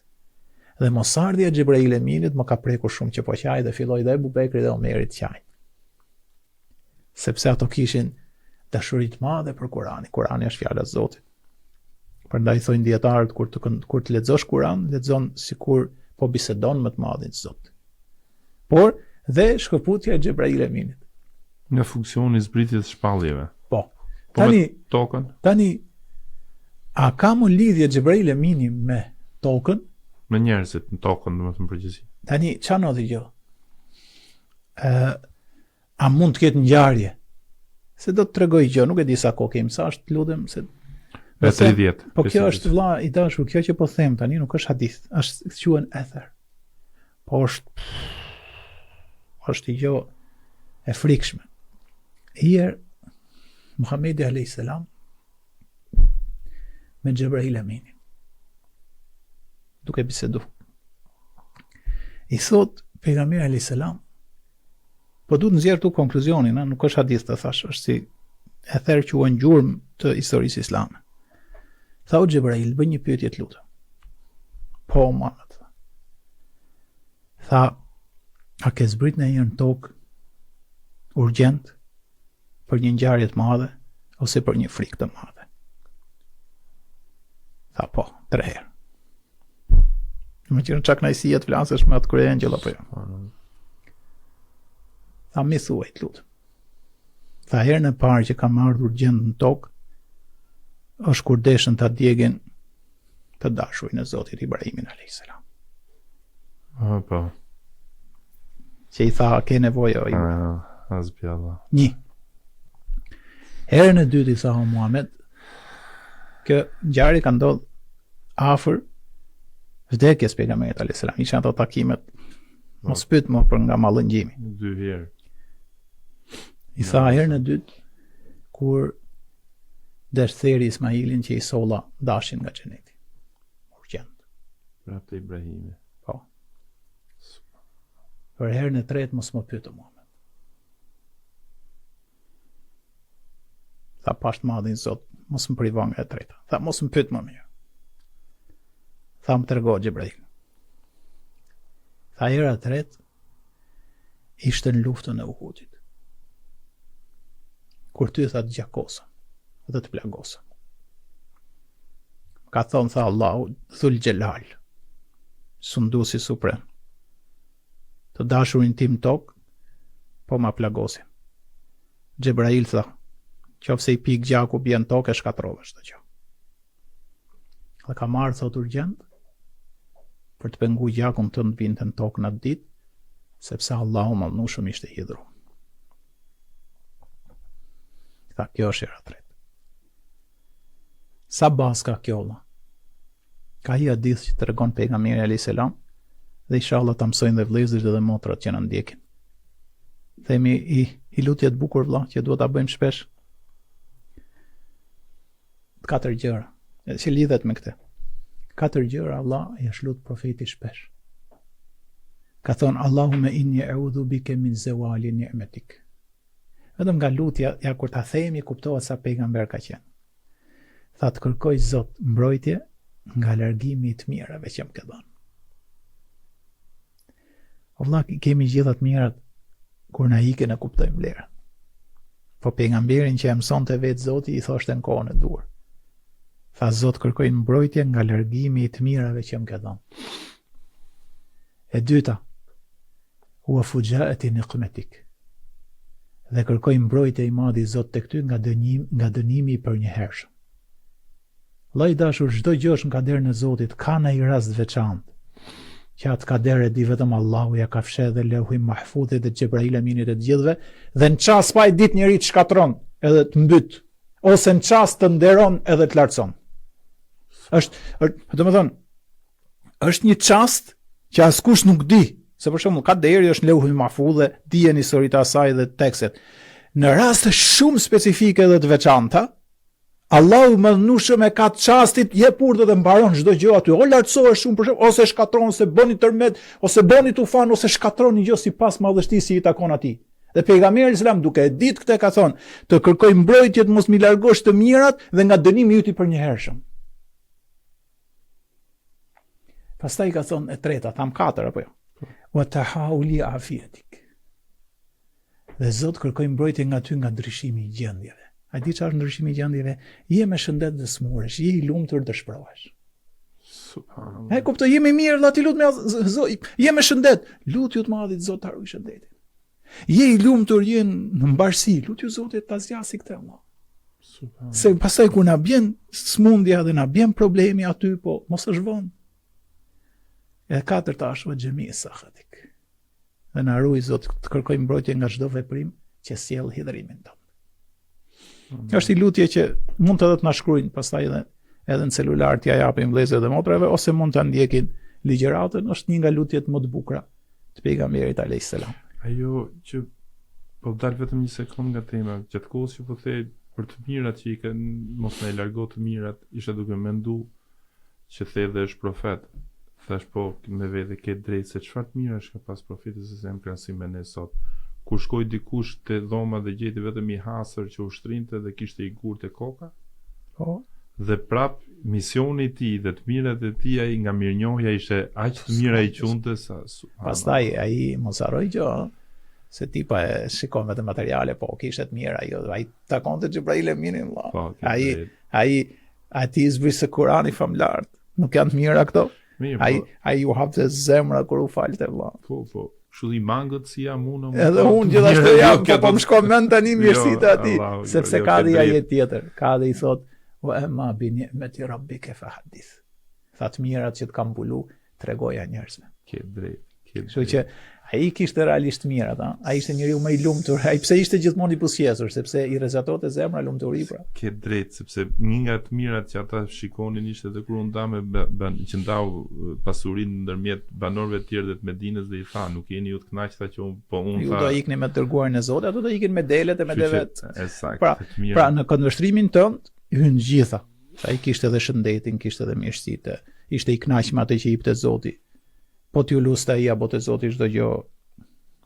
dhe mosardhja e Xhebrail Eminit më ka prekur shumë që po qaj dhe filloi dhe Ebu Bekri dhe Omeri të qajnë. Sepse ato kishin dashuri të madhe për Kuranin. Kurani është fjala e Zotit. Prandaj thonë dietarët kur të lexosh Kur'an, lexon sikur po bisedon me të madhin Zot. Por dhe shkëputja e Xhebrail Eminit. Në funksioni i zbritjes shpalljeve. Po. Tani tokën. Tani a ka më lidhje Xhebrail Emini me tokën? Me njerëzit në tokën, domethënë përgjithësi. Tani çfarë ndodhi kjo? A mund të ketë ngjarje? Se do të tregoj gjë, nuk e di sa kohë kemi, sa është, lutem se Me 30. Po kjo është vëlla i dashur, kjo që po them tani nuk është hadith, është quhen ether. Po është gjë e frikshme. Hier Muhamedi alayhis salam me Xhebrail Emini duke bisedu. I thot pejgamberi alayhis salam, po duhet nxjerr tu konkluzionin, nuk është hadith të thash, është si ether quhen gjurmë të historisë islame. Tha o Xhebrail, bëj një pyetje të lutem. Po, Muhammed. Tha, a ke zbrit në një në tokë urgjent për një ngjarje të madhe ose për një frikë të madhe? Tha, po, 3 herë. Më qenë çak najësia të flasësh me atë krye angjëll apo jo? Tha, mi thuaj, lutem. Tha, herën e parë që kam ardhur urgjent në tokë është kur deshën ta djegin të dashurin e Zotit Ibrahimin a.s. Po. Që i tha, ke nevojë o Ibrahim. Azbjalla. 1. Herën e dytë i tha Muhammed, kë ngjarje ka ndodhur afër vdekjes pejgamberit alayhis salam. Ishin ato takimet, mos pyet më për nga mallëngjimi. 2 herë. I tha herën e dytë kur desh theri Ismailin që i solla dashin nga xheneti. Urgjent. Prapë te Ibrahimi. Po. Për herën e tretë mos më pyet Muhammed. Tha, pasht madhin Zot, mos më privo nga e treta. Tha, mos më pyet më mirë. Tha, më tërgo Gjibrail. Tha, hera e tretë ishte në luftën e Uhudit. Kur ty tha të gjakosën dhe të plagosën. Ka thonë, tha Allahu, Dhul Gjelal, sunduesi suprem, të dashurin tim tokë, po ma plagosin. Gjibrail tha, qofse i pik gjaku bjen tokë e shkatrove çdo gjë. Dhe ka marrë thot urgjent për të pengu gjakun të në binte në tokë në ditë, sepse Allahu mallnushëm ishte hidhur. Tha, kjo është hera tretë. Sa bas ka kjo valla? Ka një hadith që tregon pejgamberi alayhis salam dhe inshallah ta mësojnë dhe vëllezërit dhe motrat që na ndjekin. Themi i lutje të bukur valla që duhet ta bëjmë shpesh. 4 gjëra që lidhet me këtë. 4 gjëra Allah i është lut profeti shpesh. Ka thonë, Allahume inni a'udhu bike min zawali ni'metik. Vetëm nga lutja, ja kur ta themi kuptohet sa pejgamber ka qenë. Tha, të kërkoj Zot mbrojtje nga largimi i të mirave që më ke dhënë. Allah, kemi gjitha të mirat kur na ikën e kuptojmë vlerën. Po pejgamberin që e mësonte vetë Zoti i thoshte në kohën e dur. Tha, Zot, kërkoj mbrojtje nga largimi i të mirave që më ke dhënë. E dyta, hua fujaati niqmetik. Dhe kërkoj mbrojtje i madhi Zot tek ty nga dënimi i përnjëhershëm. Vllai dashur, çdo gjë është në kaderin e Zotit, ka në i rast veçantë. Që atë kader e di vetëm Allahu, ja ka fshehë dhe Lauhi Mahfudhi dhe Gjibrail Aminit e të gjithëve, dhe në çast pa i ditë njëri të shkatron edhe të mbyt, ose në çast të nderon edhe të lartëson. Domethënë, është një çast që askush nuk di, se për shembull ka deri është në Lauhi Mahfudhi, dijen historitë e saj dhe tekstet. Në raste shumë specifike dhe të veçanta, Allahu mëdhnushëm e ka çastit jep urdhë dhe mbaron çdo gjë aty. O lartësohesh shumë për shemb, ose shkatron, ose bëni tërmet, ose bëni tufan, ose shkatron një gjë sipas madhështisë që i takon atij. Dhe pejgamberi selam duke e ditë këtë ka thonë, të kërkoj mbrojtje të mos mi largosh të mirat dhe nga dënimi i yt i përnjëhershëm. Pastaj ka thonë e treta, tham 4 apo jo. Wa tahauli afiyatik. Dhe Zot kërkoj mbrojtje nga ty nga ndryshimi i gjendjeve. A di çfarë ndryshimi i gjendjeve? Je me shëndet dhe smuresh, je i lumtur dhe shprohesh. Subhanallah. E kuptoj, jemi mirë, Allah ti lut me Zot, je me shëndet, lutju të madhit Zot ta ruaj shëndetin. Je i lumtur, je në mbarësi, lutju Zotit ta zgjasë këtë Allah. Subhanallah. Se pastaj kur na bjen smundja dhe na bjen problemi aty, po mos është vonë. E 4ta është xhemi sahatik. Dhe na ruaj Zot të kërkojmë mbrojtje nga çdo veprim që sjell hidhrimin tonë. Është i lutje që mund të edhe të na shkruajnë pastaj edhe në celular t'ja japim vëllezërve dhe motrave, ose mund ta ndjekin ligjëratën, është një nga lutjet më të bukura të pejgamberit alayhis salam. Ajo që po dal vetëm një sekond nga tema, gjatë kohës që po thej për të mirat që i kanë mos na i largo të mirat, isha duke mendu që the dhe është profet. Thash po me vete ke drejt se çfarë të mirash ka pas profeti se sem krahasim me ne sot. Kur shkoi dikush te dhoma dhe gjeti vetëm i hasër që ushtrinte dhe kishte i gurë te koka, Po, Dhe prap misioni i tij dhe të mirat e tij ai nga mirënjohja ishte aq të mira i qunte sa pastaj ai mos harroj gjë, se tipa e shikon vetë materiale, po kishte të mira ajo, ai takonte Xhebrail Eminin valla. Ai ati zbri se Kurani famlar, nuk janë të mira këto. Ai u hapte zemra kur u falte valla. Po. Kështu i mangët si jam unë. Edhe unë gjithashtu jam, po më shkon mend tani mirësitë e atij, sepse ka dhe ajet tjetër. Ka dhe i thot wa amma bi ni'mati rabbika fahaddith. Tha të mirat që të kam mbulu, tregoja njerëzve. Ke drejt. Kështu që ai kishte realisht mirat, ai ishte njeriu më i lumtur. Ai pse ishte gjithmonë i buzëqesur, sepse i rrezatonte zemra lumturi pra. Ke drejt, sepse një nga të mirat që ata shikonin ishte edhe kur u nda me që ndau pasurinë ndërmjet banorëve të tjerë të Medinës dhe i tha, nuk jeni ju të kënaqta që unë ju do ikni me dërguarin e Zotit, ato do ikin me delet e me devet. Ësakt. Pra në këndvështrimin tënd hyn gjitha. Ai kishte edhe shëndetin, kishte edhe mirësitë, ishte i kënaq me atë që i jepte Zoti. Po t'ju luste ai apo te Zoti çdo gjë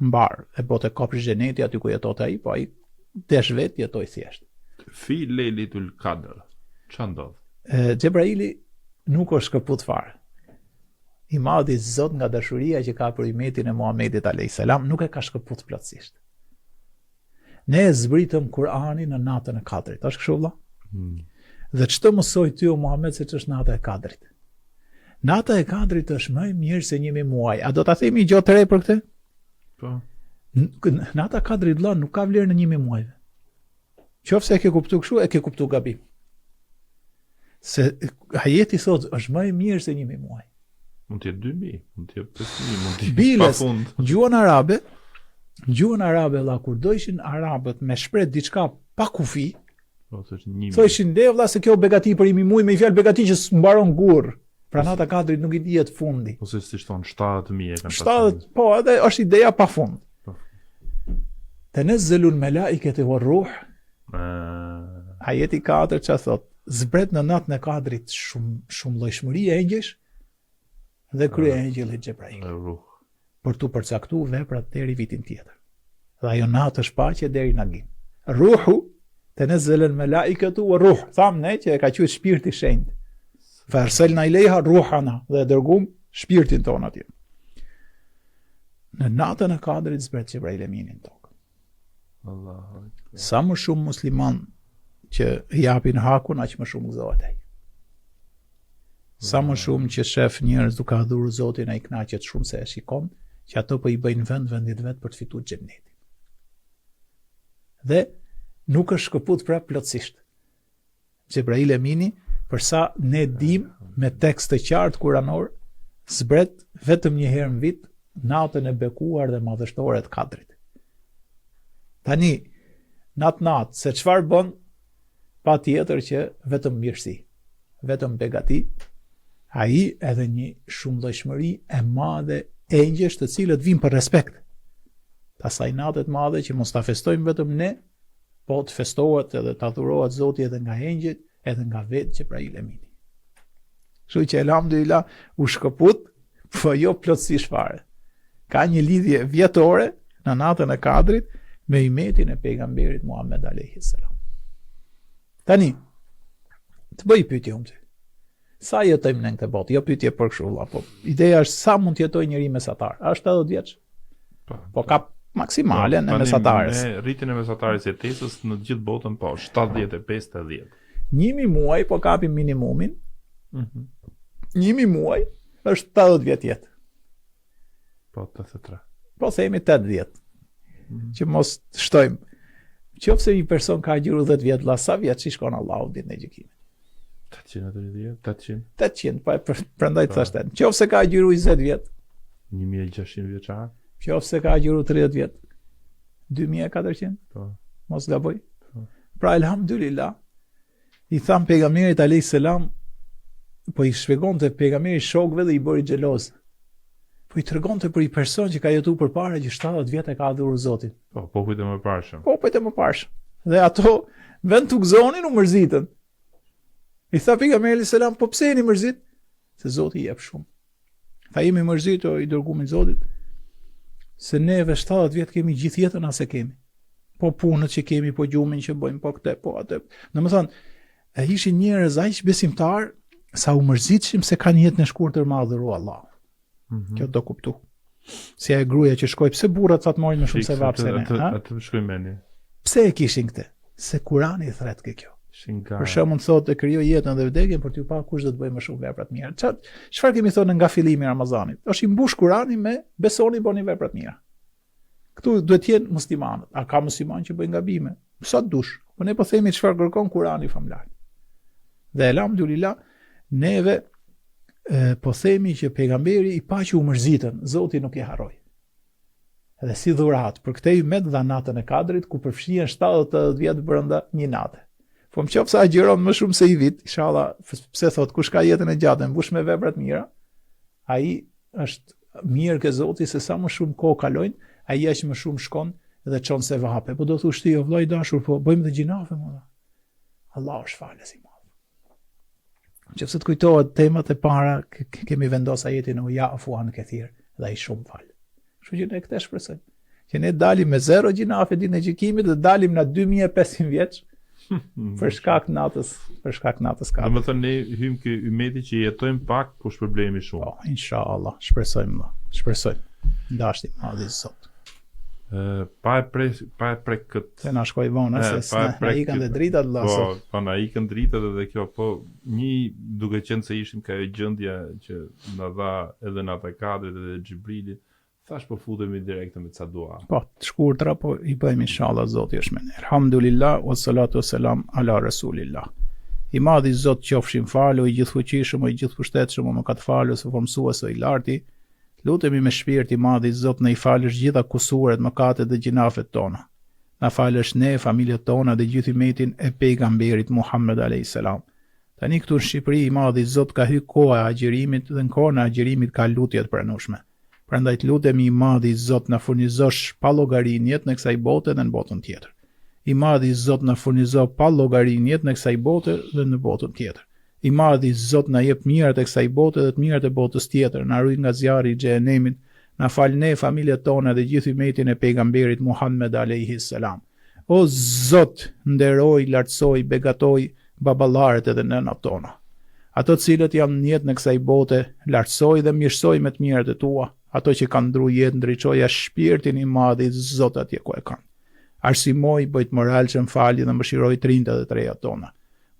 mbar, e bote kopri xheneti aty ku jetonte ai, po ai desh vet jetoi thjesht. Fi Lejletul Qadr. Ç'a ndodh? Xhebraili nuk është shkëput fare. I madhi Zot nga dashuria që ka për umetin e Muhamedit alayhis salam nuk e ka shkëput plotësisht. Ne zbritëm Kur'anin në natën e Kadrit, është kështu vëlla? Dhe ç'të mësoi ty o Muhammed se ç'është nata e Kadrit? Nata e Kadrit është më e mirë se 1000 muaj. A do ta themi gjë të re për këtë? Po. Nata e Kadrit vëlla nuk ka vlerë në 1000 muajve. Qofse e ke kuptuar kështu, e ke kuptuar gabim. Se ajeti thot është më e mirë se 1000 muaj. Mund të jetë 2000, mund të jetë 5000, mund të jetë pafund. Gjuhën arabe vëlla, kur do ishin arabët me shpreh diçka pa kufi, thoshin le vëlla se kjo begati për 1000 muaj, me fjalë begati që s'mbaron kurr. Pra nata Kadrit nuk i dihet fundi. Ose si thon 70.000 kanë. 70, po, edhe është ideja pa fund. Tanazzalul malaikatu war-ruh. Ajeti 4 ç'a thot? Zbret në natën e Kadrit shumë llojshmëri e engjësh dhe kryengjëlli Xhebrail. Për tu përcaktuar veprat deri vitin tjetër. Dhe ajo natë është paqe deri në agim. Ruhu tanazzalul malaikatu war-ruh. Tham ne që e ka thënë shpirti i shenjtë. Farselna ileha ruhana, dhe dërgum shpirtin ton atje. Në natën e Kadrit zbret Xhebrail Eminin tokë. Allahu. Sa më shumë musliman që japin hakun, aq më shumë gëzohet ai. Sa më shumë që shef njerëz duke adhuruar Zotin, ai kënaqet shumë se e shikon që ato po i bëjnë vendit vet për të fituar xhenetin. Dhe nuk është shkëput prap plotësisht. Xhebrail Emini, përsa ne dim me tekst të qartë kuranor, zbret vetëm një herë në vit, natën e bekuar dhe madhështore të Kadrit. Tani, natë, se çfarë bën, pa tjetër që vetëm mirësi, vetëm begati, ai edhe një shumëllojshmëri e madhe engjësh të cilët vijnë për respekt. Asaj natë të madhe që mos ta festojmë vetëm ne, po të festohet edhe të adhurohet Zoti edhe nga engjëjt, edhe nga vetë Xhebrail Emini. Kështu që elhamdulillah u shkëput, po jo plotësisht fare. Ka një lidhje vjetore në natën e Kadrit me umetin e pejgamberit Muhammed alayhis salam. Tani, të bëj pyetje unë. Sa jetojmë në këtë botë? Jo pyetje për kështu vëlla, po ideja është sa mund të jetojë njëri mesatar? A është 70 vjeç? Po ka maksimalen e mesatarës. Me rritjen e mesatarës jetesës në të gjithë botën, po 75-80. 1000 muaj po kapim minimumin. 1000 muaj është 80 vjet jetë. Po 83. Po themi 80. Që mos shtojmë. Qofse një person ka agjëruar 10 vjet, la sa vjet i shkon Allahu ditën e gjykimit? 800, po prandaj thashë. Qofse ka agjëruar 20 vjet, 1600 vjeçar. Qofse ka agjëruar 30 vjet, 2400. Po. Mos gaboj. Pra elhamdulillah, i tham pejgamberit alayhis salam, po i shpjegonte pejgamberi shokëve dhe i bëri xheloz. Po i tregonte për një person që ka jetuar përpara që 70 vjet e ka adhuruar Zotin. Po, popujt e mëparshëm. Popujt e mëparshëm. Dhe ato vend të gëzonin u mërzitën. I tha pejgamberi alayhis salam, po pse jeni mërzit? Se Zoti i jep shumë. Tha jemi mërzitur i dërguar i Zotit, se neve 70 vjet kemi gjithë jetën as e kemi. Po punët që kemi, po gjumin që bëjmë, po këtë, po atë. Domethënë, E ishin njerëz aq besimtar sa u mërzitshim se kanë jetën e shkurtër me adhuru Allah. Kjo do kuptu. Si e gruaja që shkoi, pse burrat sa të marrin më shumë se vapse ne? Atë shkoj meni. Pse e kishin këtë? Se Kurani i thret kjo. Për shembull thotë krijoi jetën dhe vdekjen për t'u pa kush do të bëjë më shumë vepra të mira. Çfarë kemi thënë nga fillimi i Ramazanit? Është i mbush Kurani me besoni bëni vepra të mira. Këtu duhet të jenë muslimanët. A ka musliman që bëjnë gabime? Sa dush. Po ne po themi çfarë kërkon Kurani famlar. Dhe elhamdulillah neve po themi që pejgamberi i paqë u mërzitën, Zoti nuk i harroi. Edhe si dhurat, për këtë i met dha natën e Kadrit ku përfshihen 70 vjet brenda një nate. Po më qoftë se agjeron më shumë se i vit, inshallah, pse thot kush ka jetën e gjatë mbush me vepra të mira, ai është mirë ke Zoti se sa më shumë kohë kalojnë, ai aq më shumë shkon dhe çon se vape. Po do thosh ti, o vllai dashur, po bëjmë dhe gjinafe më. Allah është falës i madh. Nëse të kujtohet temat e para, kemi vendosur ajetin u yafu an kathir, dhe ai shumë fal. Kështu që ne këtë shpresojmë. Që ne dalim me 0 gjinafe ditën e gjykimit dhe dalim na 2500 vjeç. Për shkak natës ka. Domethënë ne hym kë ymeti që jetojmë pak, po shpërblemi shumë. Po, inshallah, shpresojmë. Dashni madhi Zot. Pa e prek këtë. Se na shkoi vonë, se na ikën dhe dritat Allah. Po na ikën dritat edhe kjo, po duke qenë se ishim ka gjendja që na dha edhe nata Kadrit edhe Xhibrilit. Thash po futemi direkt me ca dua. Po, të shkurtra, po i bëjmë inshallah, Zoti është me ne. Alhamdulillah, wassalatu wassalam ala rasulillah. I madhi Zot qofshin falu, i gjithfuqishëm, i gjithpështetshëm, më ka të falës, formësues o i larti. Lutemi me shpirt i madhi Zot në i falësh gjitha kusuret, mëkatet dhe gjinafet tona. Na falësh ne, familjet tona dhe gjithë umetin e pejgamberit Muhammed a.s. Tani këtu në Shqipëri i madhi Zot ka hyrë koha e agjerimit dhe në kohën e agjerimit ka lutjet pranueshme. Prandaj të lutemi i madhi Zot na furnizosh pa llogari në jetën e kësaj bote dhe në botën tjetër. I madhi Zot na furnizo pa llogari në jetën e kësaj bote dhe në botën tjetër. I madhi Zot na jep mirat e kësaj bote dhe të mirat e botës tjetër, na ruaj nga zjarri i xhenemit, na fal ne, familjet tona dhe gjithë umetin e pejgamberit Muhammed alayhis salam. O Zot, nderoj, lartësoj, begatoj baballarët edhe nënat tona. Ato të cilët janë në jetën e kësaj bote, lartësoj dhe mirësoj me të mirat e tua. Ato që kanë ndru jetë, ndriçoja shpirtin i madh i Zot atje ku e kanë. Arsimoj, bëjt moralshëm, fali dhe mëshiroj të rinjtë dhe të reja tona.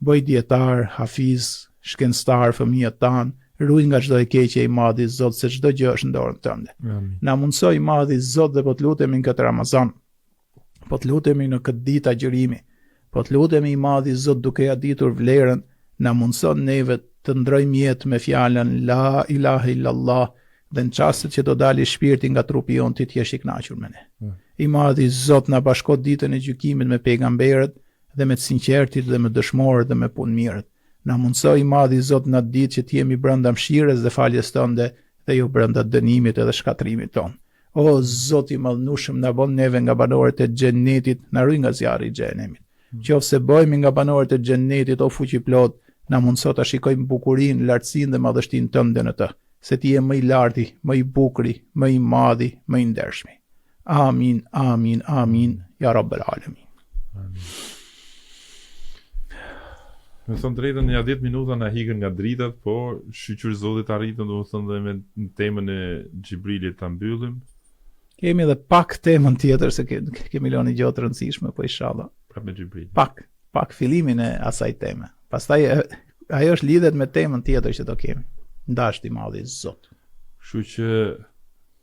Bëjt dietar, hafiz, shkencëtar, fëmijët tanë, ruaj nga çdo e keqje i madh i Zot, se çdo gjë është në dorën tënde. Na mundsoj i madh i Zot dhe po të lutemi në këtë Ramazan. Po të lutemi në këtë ditë agjërimi. Po të lutemi i madh i Zot duke ja ditur vlerën, na mundson neve të ndrojmë jetë me fjalën la ilaha illallah. Dhe në çastet që do dali shpirti nga trupi jon ti t'jesh i kënaqur me ne. I madhi Zot na bashko ditën e gjykimit me pejgamberët dhe me të sinqertit dhe me dëshmorët dhe me punë mirët. Na mundsoj i madhi Zot në ditë që t'jemi brenda mëshirës dhe faljes tënde dhe jo brenda dënimit edhe shkatrimit ton. O Zot i madhnushëm, na bën neve nga banorët e xhennetit, na ruaj nga zjarri i xhenemit. Qofse bëhemi nga banorët e xhennetit o fuqi plot, na mundso ta shikojmë bukurinë, lartësinë dhe madhështinë tënde në të. Se ti je më i larti, më i bukuri, më i madhi, më i ndershmi. Amin, amin, amin, ja Rabbel Alamin. Amin. Me thënë drejtën, ja 10 minuta na hikën nga dritat, po shqyqyr Zotit arritën, do më thënë dhe me temën e Xhibrilit ta mbyllim. Kemi edhe pak temën tjetër, se kemi lënë gjë të rëndësishme, po inshallah. Pra me Xhibrilit. Pak fillimin e asaj teme. Pastaj ajo është lidhet me temën tjetër që do kemi. Ndashti madhi Zot. Kështu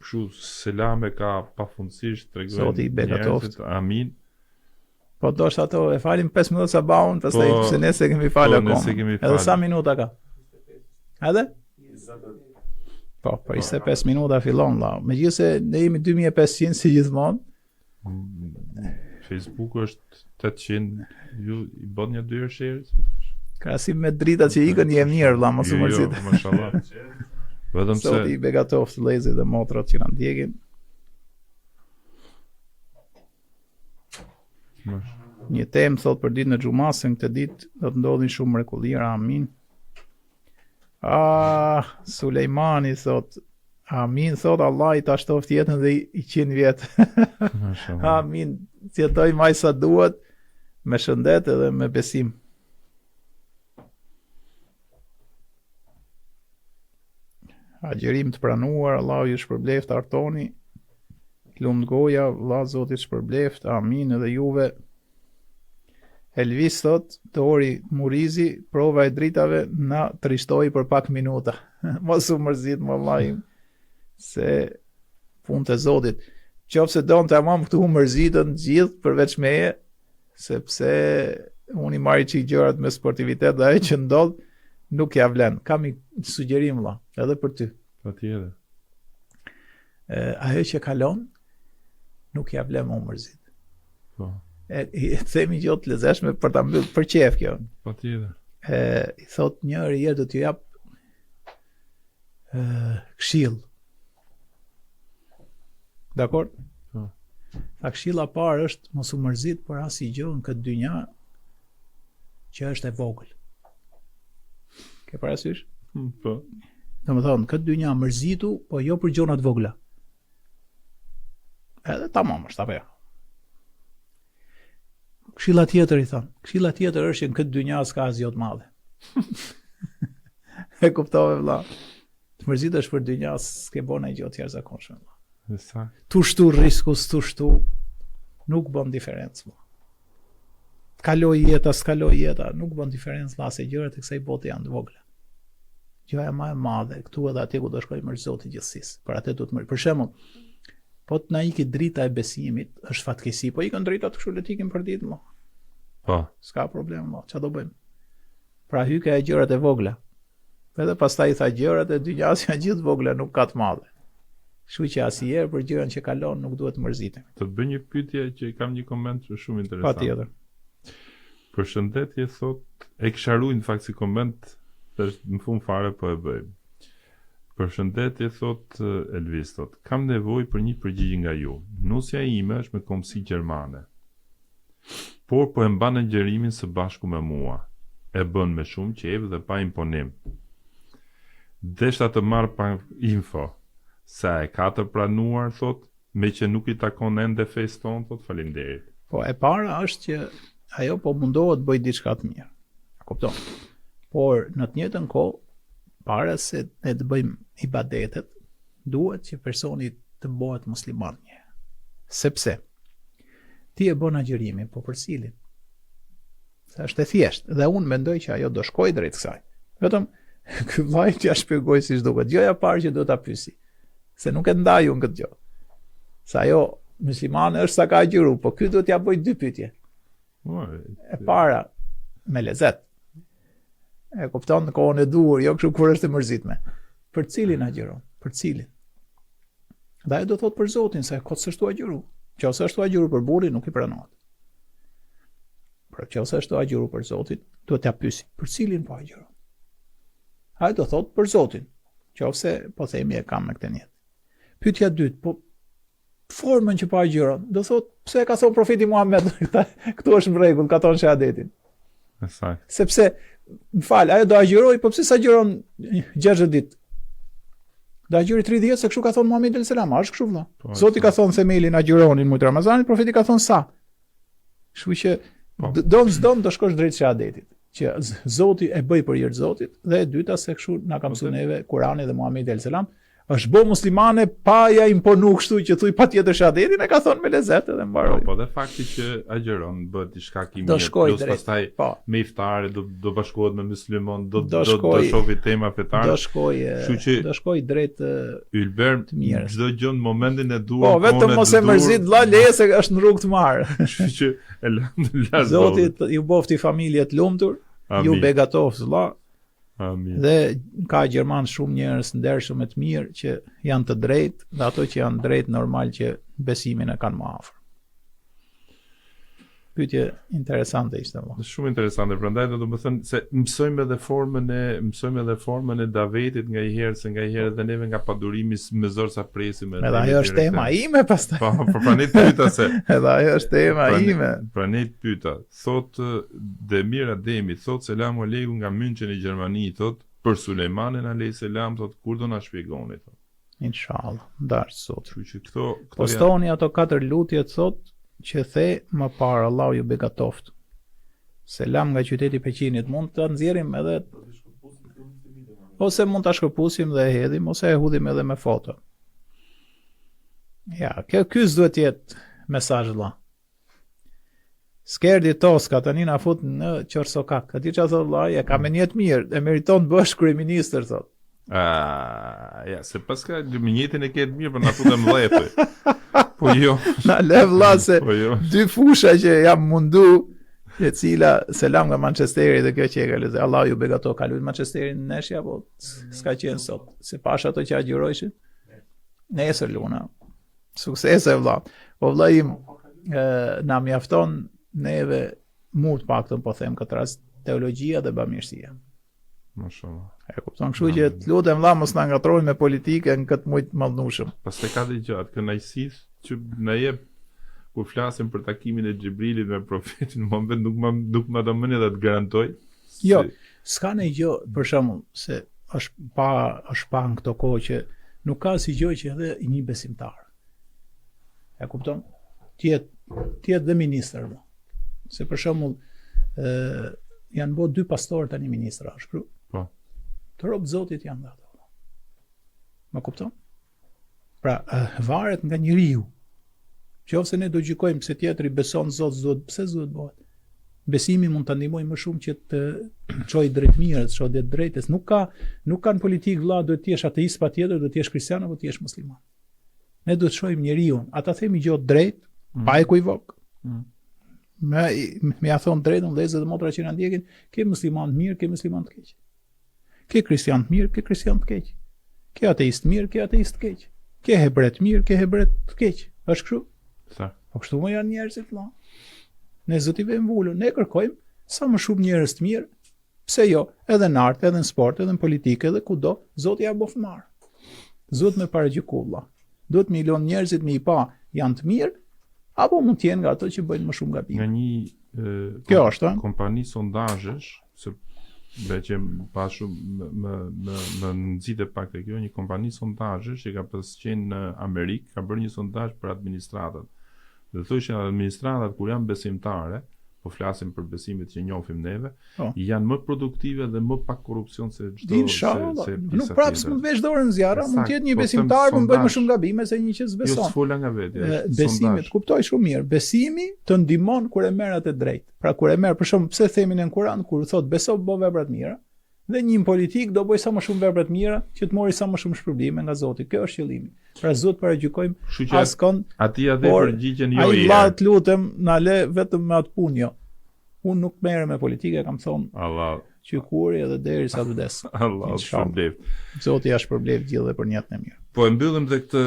që selame ka pafundësisht tregojnë. Zoti i begatoft. Amin. Po doshta ato e falim 5 minuta sabahun, pastaj se nëse kemi fal akoma. Edhe sa minuta ka? Edhe? Po, 25 minuta fillon la. Megjithëse ne jemi 2500 si gjithmonë. Facebook është 800, ju i bën një 2 share. Krahasim me dritat që ikën je mirë, vëlla, mos u mërzit. Jo, mashallah. Vetëm se Zoti i begatoft vëllezërit dhe motrat që na ndjekin. Një temë thot për ditën e xumas, se këtë ditë do të ndodhin shumë mrekullia, amin. Sulejmani thot, amin, thot Allah i ta shtoft jetën dhe i 100 vjet. Amin, jetoj maj sa duhet, me shëndet edhe me besim. Agjerim të pranuar, Allahu ju shpërbleft artoni, lumt goja, vëlla Zotit shpërbleft, amin edhe juve. Elvis thot, Tori Murizi, prova e dritave na trishtoi për pak minuta. Mos u mërzit më vllai, se punë e Zotit. Qofse donte amam këtu mërzitën gjithë përveç meje, sepse unë i marri çik gjërat me sportivitet dhe ajo që ndodh nuk ja vlen. Kam një sugjerim vëlla, edhe për ty. Patjetër. Ajo që kalon nuk ja vlen më mërzit. Po. I themi gjë të lezetshme për ta mbyllur për qef kjo. Patjetër. I thot njëri herë do t'ju jap këshill. Dakor? Po. Tha këshilla parë është mos u mërzit për asnjë gjë në këtë dynja që është e vogël. Ke parasysh? Po. Domethënë, këtë dynja mërzitu, po jo për gjëra të vogla. Edhe tamam është apo jo. Këshilla tjetër i thon. Këshilla tjetër është që në këtë dynja s'ka asgjë të madhe. E kuptove vëlla. Të mërzitesh për dynja s'ke bën asgjë të jashtëzakonshme. Saktë. Tu shtu riskus, tu shtu nuk bën diferencë. Kaloj jeta, s'kaloj jeta, nuk bën diferencë vëlla, se gjërat e kësaj bote janë të vogla. Gjëja më e madhe këtu edhe atje ku do shkojë më Zoti gjithësisë. Për atë do të për shembull, po të na ikë drita e besimit, është fatkeqësi, po ikën dritat kështu le të ikim për ditë, mo. Po. S'ka problem, mo. Çfarë do bëjmë? Pra hyka e gjërat e vogla. Edhe pastaj tha gjërat e dynjas janë gjithë vogla, nuk ka të madhe. Kështu që asnjëherë për gjëran që kalon nuk duhet të mërzitemi. Të bëj një pyetje që kam një koment shumë interesant. Patjetër. Përshëndetje, thot, e kisha ruajtur në fakt si koment, është në fund fare po e bëj. Përshëndetje, thot Elvis, thot, kam nevojë për një përgjigje nga ju. Nusja ime është me komsi gjermane, por po e mban ngjërimin së bashku me mua. E bën me shumë qejf dhe pa imponim. Desha të marr pa info. Sa e ka të pranuar, thot, me që nuk i takon ende fesë tonë, thot, faleminderit. Po e para është që ajo po mundohet bëj diçka të mirë. A kupton? Por në të njëjtën kohë, para se ne të bëjmë ibadetet, duhet që personi të bëhet musliman një. Sepse ti e bën agjërimin, po për cilin? Sa është e thjeshtë, dhe unë mendoj që ajo do shkojë drejt kësaj. Vetëm ky vllai t'ia shpjegoj si duket. Gjëja e parë që do ta pyesi, se nuk e ndaj unë këtë gjë. Sa ajo muslimane është sa ka agjëru, po ky do t'ja bëj dy pyetje. E para me lezet. E kupton në kohën e duhur, jo kështu kur është e mërzitme. Për cilin agjëron? Për cilin? Dhe ajo do thot për Zotin, se kot s'është agjëru. Nëse është agjëru për burrin, nuk i pranohet. Por nëse është agjëru për Zotin, duhet t'ia pyesi, për cilin po agjëron? Ai do thot për Zotin. Nëse po themi e kam në këtë jetë. Pyetja e dytë, po formën që po agjëron, do thot pse e ka thënë profeti Muhammed, këtu është në rregull, ka thonë shahadetin. Saktë. Sepse më fal, ajo do agjëroj, po pse sa agjëron 60 ditë? Do agjëri 30 se kështu ka thonë Muhamedi sallallahu alajhi wasallam, është kështu vëlla. Po, Zoti ka thonë themelin agjëronin muaj Ramazanit, profeti ka thonë sa. Kështu që don do shkosh drejt shahadetit, që Zoti e bëj për hir të Zotit, dhe e dyta se kështu na ka mësuar neve Kurani dhe Muhamedi sallallahu alajhi wasallam, është bo muslimane pa ja imponu kështu që thuj patjetër shahadetin, e ka thonë me lezet edhe mbaroi. Po dhe fakti që agjeron bëhet diçka kimie, plus pastaj me iftare do bashkohet me muslimon, do shohë tema fetare. Do shkoj drejt Ylber të mirë. Çdo gjë në momentin e duhur. Po vetëm mos e mërzit vëlla, leje se është në rrugë të marrë. Kështu që elhamdulillah. Zoti ju bofti familje të lumtur, ju begatoft vëlla. Amin. Dhe ka gjerman shumë njerëz ndershëm e të mirë që janë të drejtë, dhe ato që janë drejtë normal që besimin e kanë më afër. Pyetje interesante ishte vëlla. Shumë interesante, prandaj do të thënë se mësojmë edhe formën e davetit ngajherë, se ngajherë edhe neve nga padurimi me zor sa presim. Edhe ajo është tema ime pastaj. Po, pranit pyeta se. Edhe ajo është tema ime. Pranit pyeta. Thot Demir Ademi, thot selamu aleikum nga München i Gjermani, thot për Sulejmanin alayhis salam, thot kur do na shpjegoni, thot. Inshallah, dash sot. Kështu që këto postoni ato 4 lutje thot që the më parë Allahu ju begatoft. Selam nga qyteti i Peqinit. Mund ta nxjerrim edhe ose mund ta shkëpusim dhe e hedhim, ose e hudhim edhe me foto. Ja, ky duhet të jetë mesazhi vëlla. Skerdi Toska tani na fut në Qorsokak. A di çfarë thot vëlla, e ka me një jetë mirë, e meriton të bësh kryeminist thot. Ja, se paska gjëmënjetin e ketë mirë, për na futem dhejtë. Po jo. Na le vëlla se Po jo. dy fusha që jam mundu, e cila selam nga Manchesteri dhe kjo që e ka lëzë. Allah ju begato, ka luajtur Manchesterin në neshja, po s'ka qenë sot. Se pash ato që agjërojshin. Nesër luna. Suksese vëlla. Po vëlla im na mjafton neve mu të paktën po them këtë rast teologjia dhe bamirësia. Mashallah. E kupton, kështu që të lutem vëlla mos na ngatrojmë me politikën në këtë muj të mallnushëm. Pastaj ka dhe gjatë kënaqësisë që na jep kur flasim për takimin e Xhibrilit me profetin, në moment nuk më do mëni dhe të garantoj. Jo, s'ka ne gjë, për shembull, se është pa në këto kohë që nuk ka si gjë që edhe një besimtar. E kupton? Ti jetë dhe ministër. Se për shembull janë bërë 2 pastorë tani ministra, shkru. Po. Të robë Zotit janë dhe ato. Më kupton? Pra, varet nga njeriu. Qofse ne do gjykojmë se tjetri beson Zot, pse s'duhet bëhet? Besimi mund ta ndihmojë më shumë që të çojë drejt mirës, çojë drejt drejtës. Nuk kanë politikë vëlla, duhet të jesh ateist patjetër, duhet të jesh kristian apo të jesh musliman. Ne duhet të shohim njeriu, ata themi gjë drejt, pa ekuivok. Me ja thon drejtën vëllezër dhe motra që na ndjekin, ke musliman të mirë, ke musliman të keq. Ke kristian të mirë, ke kristian të keq. Ke ateist mirë, ke ateist të keq. Ke hebret mirë, ke hebret të keq. Është kështu? Sa? Po kështu më janë njerëzit vëlla. Ne zoti vem vulur, ne kërkojmë sa më shumë njerëz të mirë. Pse jo? Edhe në art, edhe në sport, edhe në politikë, edhe kudo, Zoti ja bof marr. Zot me paragjyku vëlla. Duhet milion njerëzit me i pa janë të mirë, apo mund të jenë nga ato që bëjnë më shumë gabim. Nga një Kjo është, kompani sondazhesh, se që pas shumë më nxite pak te kjo, një kompani sondazhesh që ka pas qenë në Amerikë, ka bërë një sondazh për administratat. Dhe thoshin administratat kur janë besimtare, po flasim për besimet që njohim neve, janë më produktive dhe më pak korrupsion se çdo Inshallah. Nuk prapë mund veç dorën zjarra, mund të jetë një besimtar mund bëjë më shumë gabime se një që s'beson. Jo s'fola nga vetja. Besimi, kuptoj shumë mirë. Besimi të ndihmon kur e merr atë drejt. Pra kur e merr, për shembull, pse themin në Kur'an kur thot beso bë vepra të mira, dhe një politik do bëj sa më shumë vepra të mira që të mori sa më shumë shpërblime nga Zoti. Kjo është qëllimi. Pra Zot paragjykojmë askon. Aty ja dhe përgjigjen jo. Ai valla të lutem, na le vetëm me atë punë jo. Unë nuk merrem me politikë, kam thonë. Allah. Qykuri edhe derisa të vdes. Allah shpërblet. Zoti ja shpërblet gjithë dhe për një jetë e mirë. Po e mbyllim dhe këtë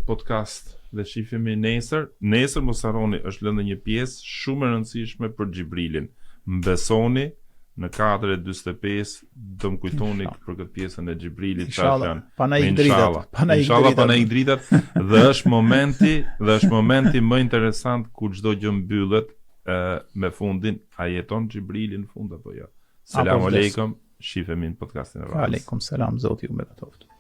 podcast dhe shifemi nesër. Nesër mos harroni, është lënë një pjesë shumë e rëndësishme për Xhibrilin. Mbesoni në 4:45 do më kujtoni për këtë pjesën e Xhibrilit çfarë janë. Inshallah pa na ik dritat dhe është momenti më interesant kur çdo gjë mbyllet me fundin, a jeton Xhibrili në fund apo jo. Selam aleikum, shifemi në podcastin e radhës. Aleikum selam, Zoti ju mbetoftë.